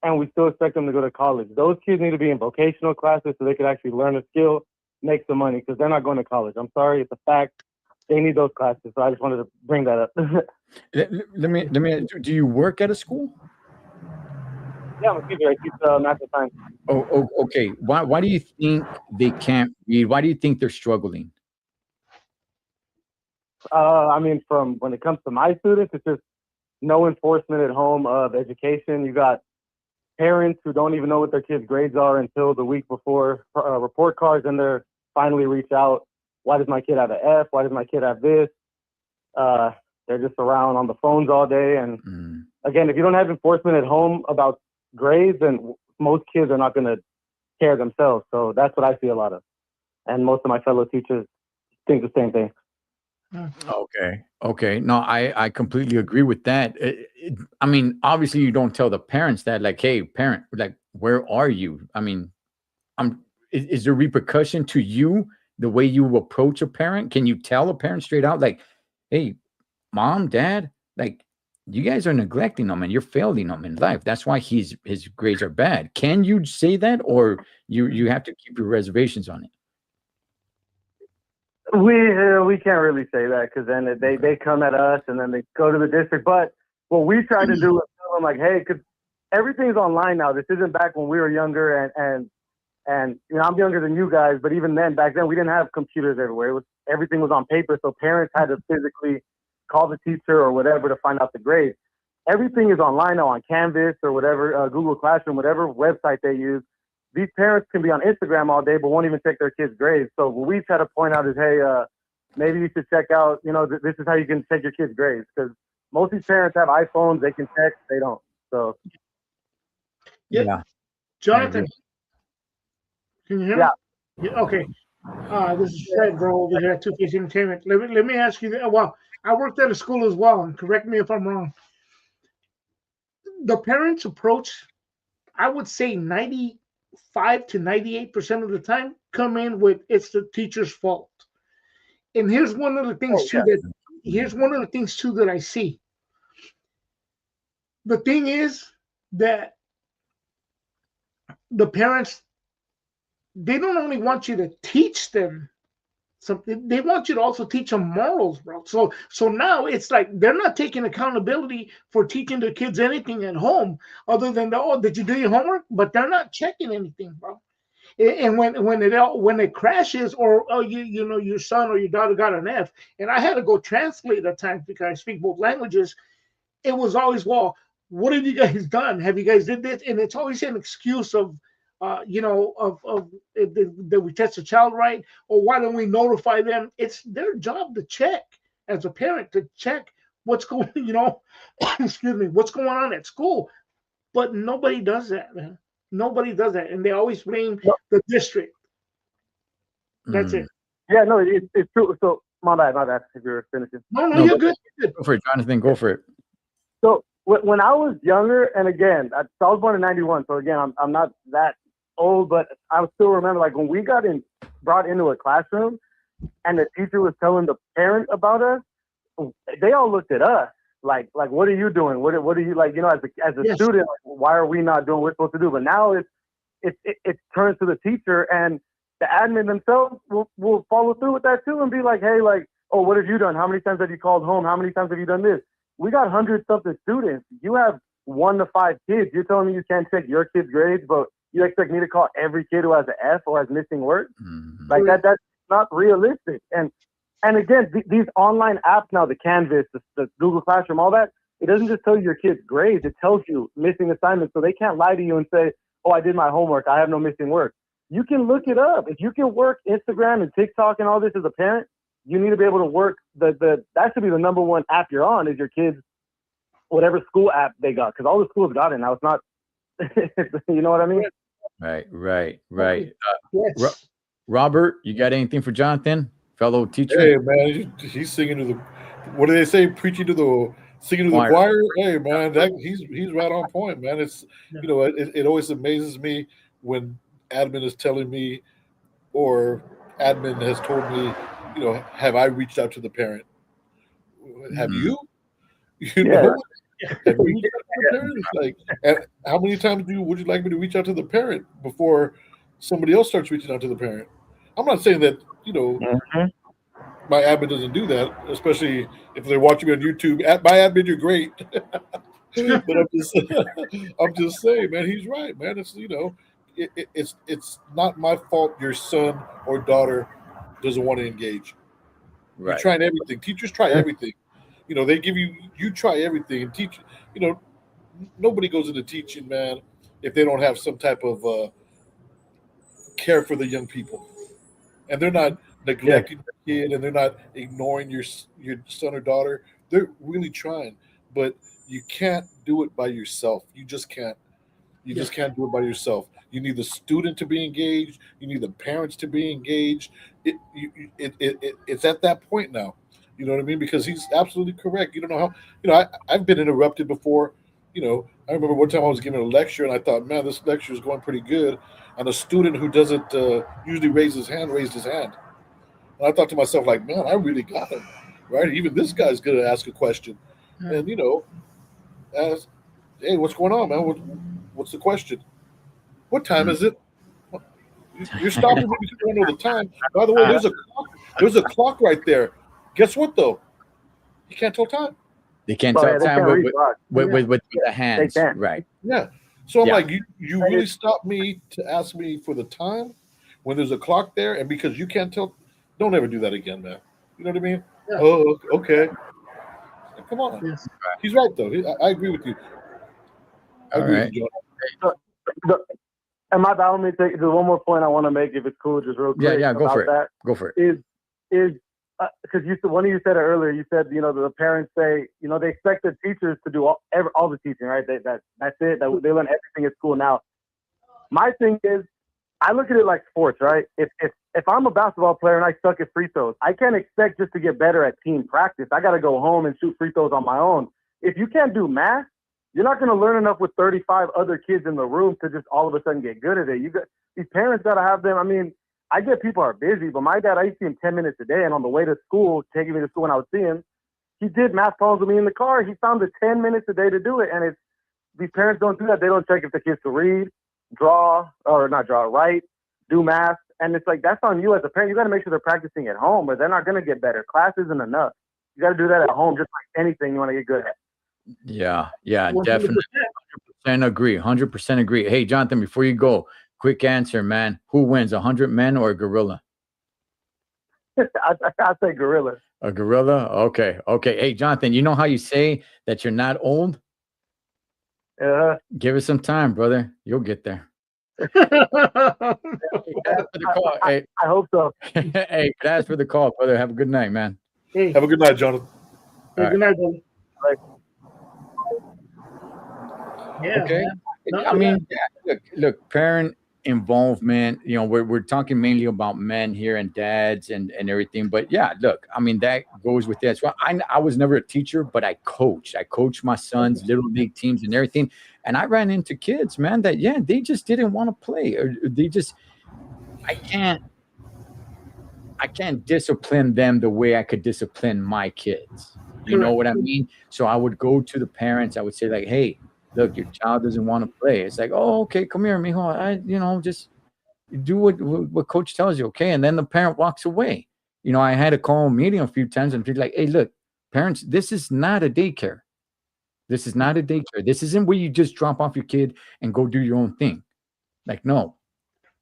and we still expect them to go to college. Those kids need to be in vocational classes so they can actually learn a skill, make some money, because they're not going to college. I'm sorry, it's a fact. They need those classes. So I just wanted to bring that up. Let me. Do you work at a school? Yeah, I'm a teacher. I teach math and science. Oh, okay. Why do you think they can't read? Why do you think they're struggling? I mean, from when it comes to my students, it's just no enforcement at home of education. You got parents who don't even know what their kids' grades are until the week before report cards, and they're finally reach out. Why does my kid have an F? Why does my kid have this? They're just around on the phones all day. And again, if you don't have enforcement at home about grades, then most kids are not going to care themselves. So that's what I see a lot of. And most of my fellow teachers think the same thing. Okay. No, I completely agree with that. I mean, obviously, you don't tell the parents that, like, hey, parent, like, where are you? I mean, is there repercussion to you the way you approach a parent? Can you tell a parent straight out, like, hey, mom, dad, like, you guys are neglecting him and you're failing him in life. That's why his grades are bad. Can you say that, or you have to keep your reservations on it? We can't really say that, because then they come at us and then they go to the district. But what we try to do is tell them, like, hey, because everything's online now. This isn't back when we were younger, and you know, I'm younger than you guys, but even then, back then, we didn't have computers everywhere. Everything was on paper, so parents had to physically call the teacher or whatever to find out the grade. Everything is online now on Canvas or whatever, Google Classroom, whatever website they use. These parents can be on Instagram all day, but won't even check their kids' grades. So what we try to point out is, hey, maybe you should check out, you know, this is how you can check your kids' grades. Because most of these parents have iPhones, they can check, they don't. So, yeah. Jonathan, can you hear me? Yeah. Okay. This is Fred, bro, over here at 2K Entertainment. Let me ask you that. Well, I worked at a school as well, and correct me if I'm wrong. The parents' approach, I would say 95 to 98% of the time, come in with it's the teacher's fault. And here's one of the things too that I see. The thing is that the parents, they don't only want you to teach them something, they want you to also teach them morals, bro. So now it's like they're not taking accountability for teaching their kids anything at home other than did you do your homework? But they're not checking anything, bro. And when it crashes, or you know, your son or your daughter got an F, and I had to go translate at times because I speak both languages. It was always, well, what have you guys done? Have you guys did this? And it's always an excuse of, you know, of that we test the child right, or why don't we notify them? It's their job to check, as a parent, to check what's going, you know, excuse me, what's going on at school. But nobody does that, man. Nobody does that, and they always blame the district. That's it. Yeah, no, it's true. So my bad. If you're finishing. No, you're good. Go for it, Jonathan. Go for it. So when I was younger, and again, I was born in '91, so again, I'm not that old, but I still remember, like, when we got brought into a classroom, and the teacher was telling the parent about us, they all looked at us like what are you doing? What are you, like, you know, as a student, like, why are we not doing what we're supposed to do? But now it turns to the teacher, and the admin themselves will follow through with that too, and be like, hey, like, oh, what have you done? How many times have you called home? How many times have you done this? We got 100-something students. You have 1 to 5 kids. You're telling me you can't check your kids' grades, but you expect me to call every kid who has an F or has missing work? Like that's not realistic. And again, these online apps now, the Canvas, the Google Classroom, all that, it doesn't just tell you your kids' grades. It tells you missing assignments, so they can't lie to you and say, oh, I did my homework, I have no missing work. You can look it up. If you can work Instagram and TikTok and all this as a parent, you need to be able to work that should be the number one app you're on, is your kids' whatever school app they got, because all the schools got it now. It's not, you know what I mean? Right. Yes. Robert, you got anything for Jonathan, fellow teacher? Hey, man, he's singing to the, what do they say? Singing to the choir. Hey, man, he's right on point, man. It's, you know, it always amazes me when admin is telling me, or admin has told me, have I reached out to the parent? Have Mhm. you? Yeah. Know? Have you reached out to the parent? It's like, and how many times would you like me to reach out to the parent before somebody else starts reaching out to the parent? I'm not saying that Mhm. my admin doesn't do that, especially if they're watching me on YouTube. My admin, you're great, but I'm just saying, man, he's right, man. It's not my fault your son or daughter doesn't want to engage. You're Right. trying everything. Teachers try everything. They give you try everything and teach. Nobody goes into teaching, man, if they don't have some type of care for the young people, and they're not neglecting the kid, and they're not ignoring your son or daughter. They're really trying, but you can't do it by yourself. You just can't. You just can't do it by yourself. You need the student to be engaged. You need the parents to be engaged. It's at that point now. You know what I mean? Because he's absolutely correct. You don't know how. I've been interrupted before. I remember one time I was giving a lecture and I thought, man, this lecture is going pretty good. And a student who doesn't usually raise his hand raised his hand. And I thought to myself, like, man, I really got him. Right? Even this guy's going to ask a question. And, ask, hey, what's going on, man? What's the question? What time is it? You're stopping me because you don't know the time. By the way, there's a clock. There's a clock right there. Guess what though? You can't tell time. They can't Oh, tell yeah, they time can't read clocks. with the hands. They can't. Right. Yeah. So I'm Yeah. like, you really stopped me to ask me for the time when there's a clock there, and because you can't tell, don't ever do that again, man. You know what I mean? Yeah. Oh, okay. Come on. Yes. He's right though. I agree with you. I All agree right. with you, John. And my bad, let me take. There's one more point I want to make, if it's cool, just real quick. Yeah, go about for it. That Go for it. Is because one of you said it earlier. You said the parents say they expect the teachers to do all the teaching, right? That's it. That they learn everything at school. Now, my thing is, I look at it like sports, right? If I'm a basketball player and I suck at free throws, I can't expect just to get better at team practice. I got to go home and shoot free throws on my own. If you can't do math, you're not going to learn enough with 35 other kids in the room to just all of a sudden get good at it. These parents got to have them. I mean, I get people are busy, but my dad, I used to see him 10 minutes a day. And on the way to school, taking me to school when I would see him, he did math problems with me in the car. He found the 10 minutes a day to do it. And these parents don't do that. They don't check if the kids can read, write, do math. And it's like, that's on you as a parent. You got to make sure they're practicing at home, or they're not going to get better. Class isn't enough. You got to do that at home, just like anything you want to get good at. Yeah, definitely. 100% agree. 100% agree. Hey, Jonathan, before you go, quick answer, man. Who wins, 100 men or a gorilla? I say gorilla. A gorilla? Okay. Hey, Jonathan, you know how you say that you're not old? Give it some time, brother. You'll get there. I hope so. Hey, thanks for the call, brother. Have a good night, man. Hey, Have a good night, Jonathan. good night, brother. Yeah. Okay. Man. I mean, look, parent involvement, we're talking mainly about men here and dads and everything. But yeah, look, I mean, that goes with that. So I was never a teacher, but I coached. I coached my son's little league teams and everything. And I ran into kids, man, that, they just didn't want to play. Or they just, I can't discipline them the way I could discipline my kids. You know what I mean? So I would go to the parents. I would say, like, hey, look, your child doesn't want to play. It's like, oh, okay, come here, mijo. Just do what coach tells you, okay? And then the parent walks away. I had to call a meeting a few times and be like, hey, look, parents, this is not a daycare. This is not a daycare. This isn't where you just drop off your kid and go do your own thing. Like, no,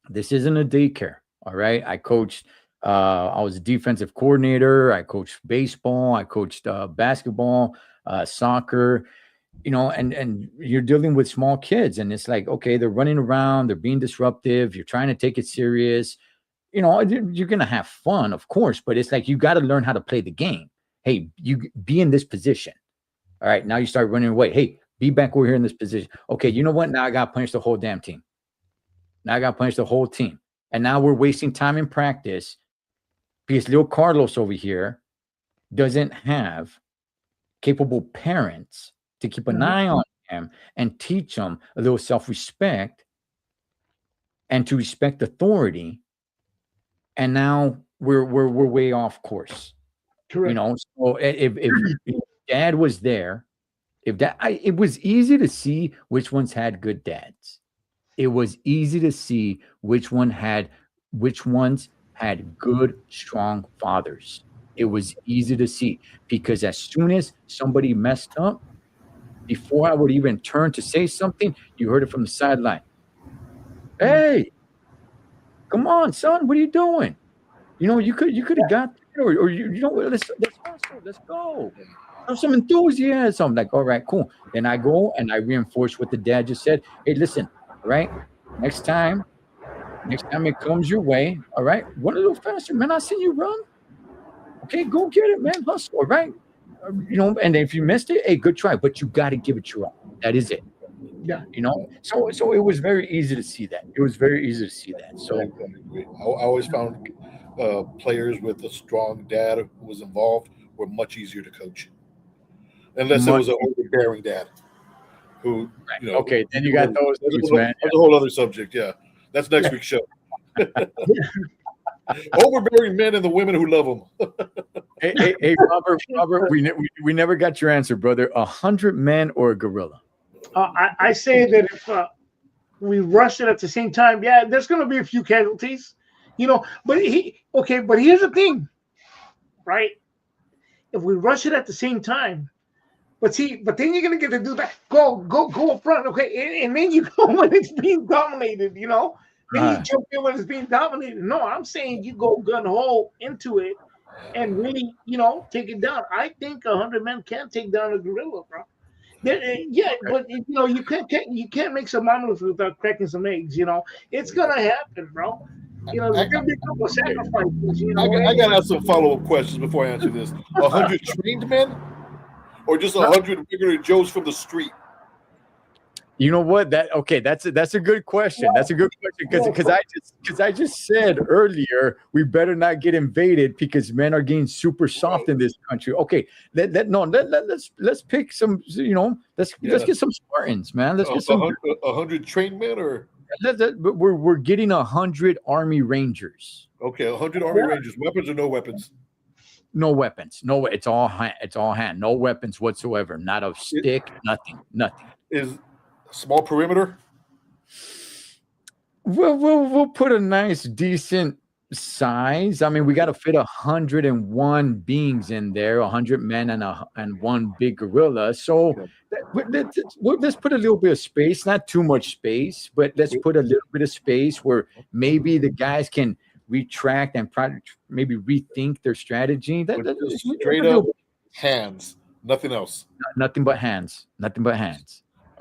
this isn't a daycare. All right. I coached. I was a defensive coordinator. I coached baseball. I coached basketball, soccer. And you're dealing with small kids, and it's like, okay, they're running around, they're being disruptive. You're trying to take it serious. You're gonna have fun, of course, but it's like you got to learn how to play the game. Hey, you be in this position. All right, now you start running away. Hey, be back over here in this position. Okay, you know what? Now I got to punish the whole damn team. Now I got to punish the whole team, and now we're wasting time in practice because little Carlos over here doesn't have capable parents to keep an eye on him and teach him a little self-respect and to respect authority. And now we're way off course. Correct. You know, so if dad was there, it was easy to see which ones had good dads. It was easy to see which ones had good, strong fathers. It was easy to see because as soon as somebody messed up, before I would even turn to say something, you heard it from the sideline. Hey, come on, son, what are you doing? You know, you could have got or you know what, let's hustle, let's go. Have some enthusiasm. Like, all right, cool. Then I go and I reinforce what the dad just said. Hey, listen, all right, next time it comes your way, all right, run a little faster, man. I see you run. Okay, go get it, man. Hustle, all right. You know, and if you missed it, hey, good try, but you got to give it your all. That is it. Yeah. You know, so it was very easy to see that. It was very easy to see that. So I always found players with a strong dad who was involved were much easier to coach, unless it was an overbearing dad. Who, you know, okay, then you got those dudes, man. That's a whole other subject. Yeah, that's next week's show. Overbearing men and the women who love them. Hey, Robert, we never got your answer, brother. 100 men or a gorilla? I say that if we rush it at the same time, yeah, there's going to be a few casualties, you know. But here's the thing, right? If we rush it at the same time, but then you're going to get to do that. Go up front, okay, and then you go when it's being dominated, you know. Then you jump in when it's being dominated. No, I'm saying you go gun hole into it and really, you know, take it down. I think 100 men can take down a gorilla, bro. Yeah, but you know, you can't make some omelets without cracking some eggs. You know, it's gonna happen, bro. You know, there's gonna be a couple of sacrifices. You know, I gotta ask some follow-up questions before I answer this. 100 trained men, or just 100 regular Joes from the street? You know what? That's a good question. That's a good question because I just said earlier we better not get invaded because men are getting super soft in this country. Okay, let's pick some. You know, let's get some Spartans, man. Let's get some 100 trained men, or we're getting 100 Army Rangers. Okay, 100 Army Rangers. Weapons or no weapons? No weapons. No, it's all hand. No weapons whatsoever. Not a stick. Nothing. Is small perimeter? We'll put a nice, decent size. I mean, we got to fit 101 beings in there, 100 men and one big gorilla. So let's put a little bit of space, not too much space, but let's put a little bit of space where maybe the guys can retract and maybe rethink their strategy. Straight up hands, nothing else. Nothing but hands.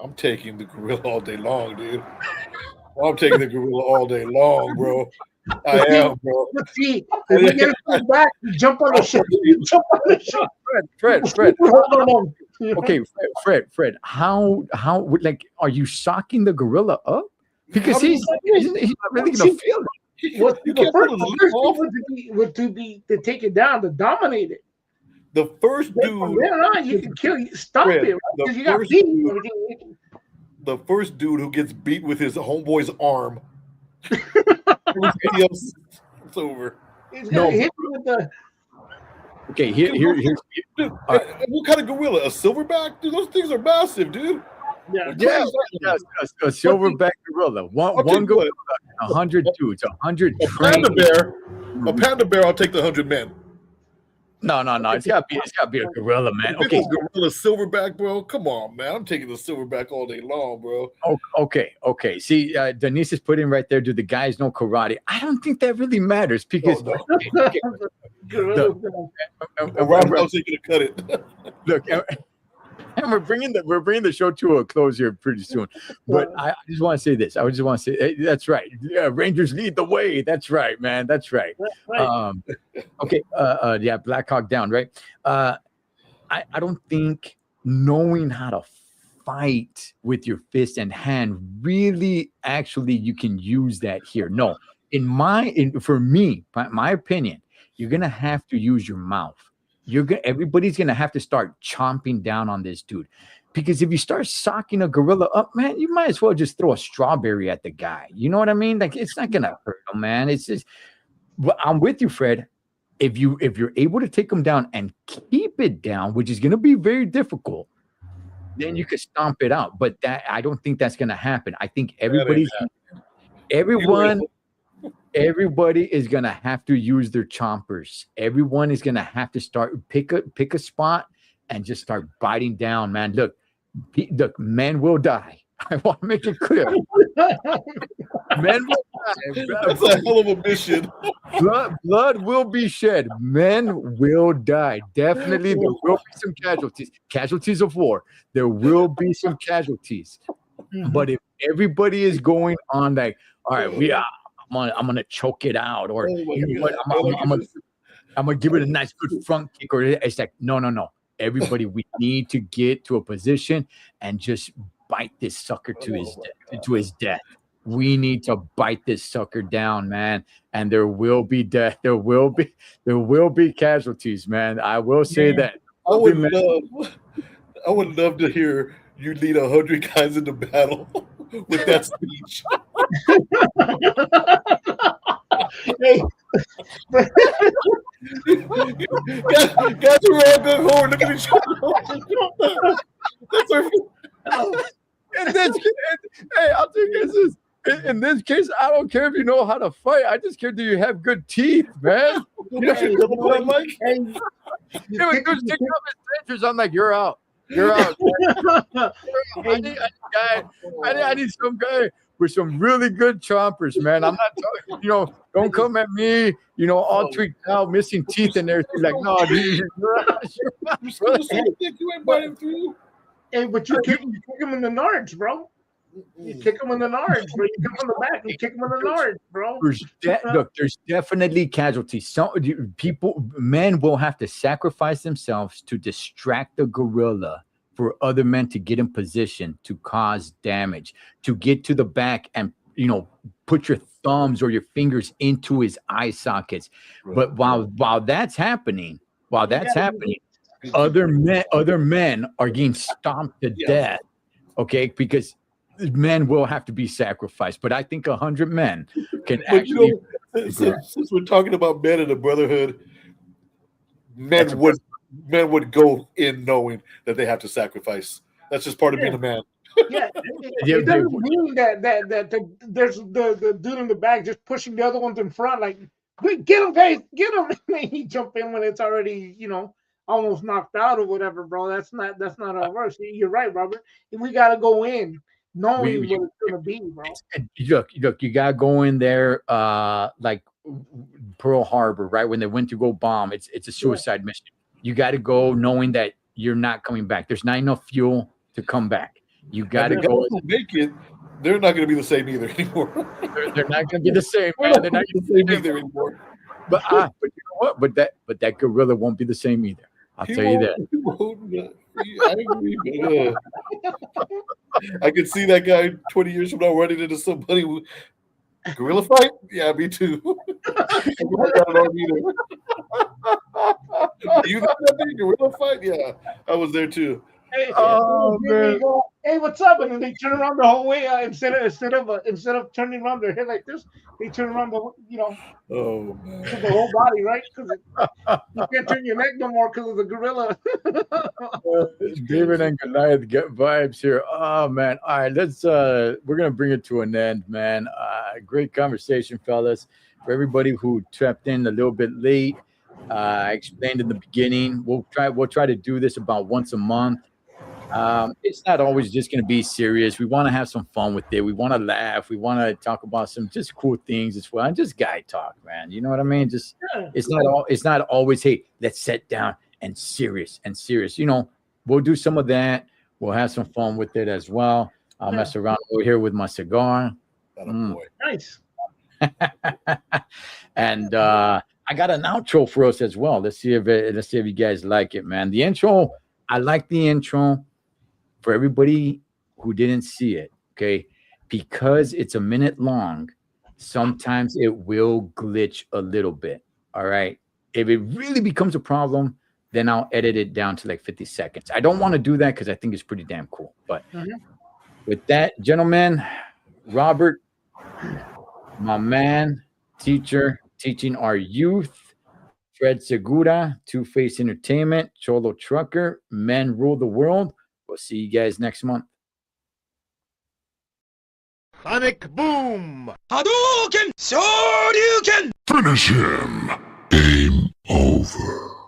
I'm taking the gorilla all day long, dude. I'm taking the gorilla all day long, bro. I am, bro. Let's see. If we get it back, jump on the ship. Fred. Okay, Fred. How like are you socking the gorilla up? Because he's not really gonna feel it. The first would to take it down, to dominate it. The first dude, you can kill, stop it, right? Because you got beat. The first dude who gets beat with his homeboy's arm. Everybody else, it's over. He's gonna hit you with the. Okay, here's. Dude, what kind of gorilla? A silverback? Dude, those things are massive, dude. Yeah, a silverback gorilla. One gorilla, 100 dudes, 100 panda bear. A panda bear. I'll take the 100 men. No. It's gotta be a gorilla, man. Okay, gorilla silverback, bro. Come on, man. I'm taking the silverback all day long, bro. Okay. See, Denise is putting right there. Do the guys know karate? I don't think that really matters because Robert else ain't gonna cut it. Look, and we're bringing the show to a close here pretty soon. But I just want to say this. I just want to say hey, that's right. Yeah, Rangers lead the way. That's right, man. That's right. Okay. Yeah, Black Hawk Down. Right. I don't think knowing how to fight with your fist and hand really actually you can use that here. No, for me, my opinion, you're gonna have to use your mouth. Everybody's gonna have to start chomping down on this dude, because if you start socking a gorilla up, man, you might as well just throw a strawberry at the guy. You know what I mean? Like it's not gonna hurt him, man. It's just Well, I'm with you, Fred. If you're able to take them down and keep it down, which is going to be very difficult, then you could stomp it out. But that I don't think that's going to happen. I think everybody is going to have to use their chompers. Everyone is going to have to start pick a spot and just start biting down, man. Look, men will die. I want to make it clear. Men will die. That's a hell of a mission. Blood will be shed. Men will die. Definitely, there will be some casualties. Casualties of war. There will be some casualties. But if everybody is going on like, all right, I'm gonna choke it out, or you know what, I'm gonna give it a nice good front kick, or it's like, no. Everybody, we need to get to a position and just bite this sucker to his death. We need to bite this sucker down, man. And there will be death. There will be casualties, man. I will say that. I would love to hear you lead 100 guys into battle with that speech. Guys are all good forward. Look at each other. That's our. Hey, I'll tell you guys this. In this case, I don't care if you know how to fight. I just care do you have good teeth, man. Yeah, like, I'm like, you're out. You're out. I need some guy with some really good chompers, man. I'm not talking, don't come at me, all tweaked out, missing teeth and everything. Like, no, dude, you ain't biting through. Hey, but you kick him in the nards, bro. You kick him in the nards, bro. You come from the back and kick him in the nards, bro. There's definitely casualties. Some men will have to sacrifice themselves to distract the gorilla for other men to get in position to cause damage, to get to the back and put your thumbs or your fingers into his eye sockets. Right. But while that's happening, other men are getting stomped to death. Okay, because men will have to be sacrificed. But I think 100 men can actually. Since we're talking about men in the brotherhood, men would go in knowing that they have to sacrifice. That's just part of being a man. Yeah, it doesn't mean that there's the dude in the back just pushing the other ones in front, like, get him, guys, get him. And he jump in when it's already, almost knocked out or whatever, bro. That's not how it works. You're right, Robert. We gotta go in knowing what it's gonna be, bro. Look, you gotta go in there like Pearl Harbor, right? When they went to go bomb, it's a suicide mission. You got to go knowing that you're not coming back. There's not enough fuel to come back. You got to go. Make it. They're not going to be the same either anymore. They're not going to be the same. Man. They're not going to be the same either anymore. But you know what? But that gorilla won't be the same either. I'll tell you that. I agree. I could see that guy 20 years from now running into somebody who gorilla fight. Yeah, me too. You know that big gorilla fight? Yeah, I was there too. Hey, man. Hey, what's up? And then they turn around the whole way. Instead of turning around their head like this, they turn around the the whole body, right? Because you can't turn your neck no more because of the gorilla. David and Goliath get vibes here. Oh man! All right, we're gonna bring it to an end, man. Great conversation, fellas. For everybody who tapped in a little bit late, I explained in the beginning. We'll try to do this about once a month. It's not always just going to be serious. We want to have some fun with it. We want to laugh. We want to talk about some just cool things as well. And just guy talk, man. You know what I mean? Just it's not always, hey, let's sit down and serious. We'll do some of that. We'll have some fun with it as well. I'll mess around over here with my cigar. Nice. And I got an outro for us as well. Let's see if you guys like it, man. The intro, I like the intro. For everybody who didn't see it, okay, because it's a minute long, sometimes it will glitch a little bit. All right. If it really becomes a problem, then I'll edit it down to like 50 seconds. I don't want to do that because I think it's pretty damn cool. But with that, gentlemen, Robert, my man, teacher, teaching our youth, Fred Segura, Two-Face Entertainment, Cholo Trucker, Men Rule the World. We'll see you guys next month. Sonic Boom! Finish him. Game over.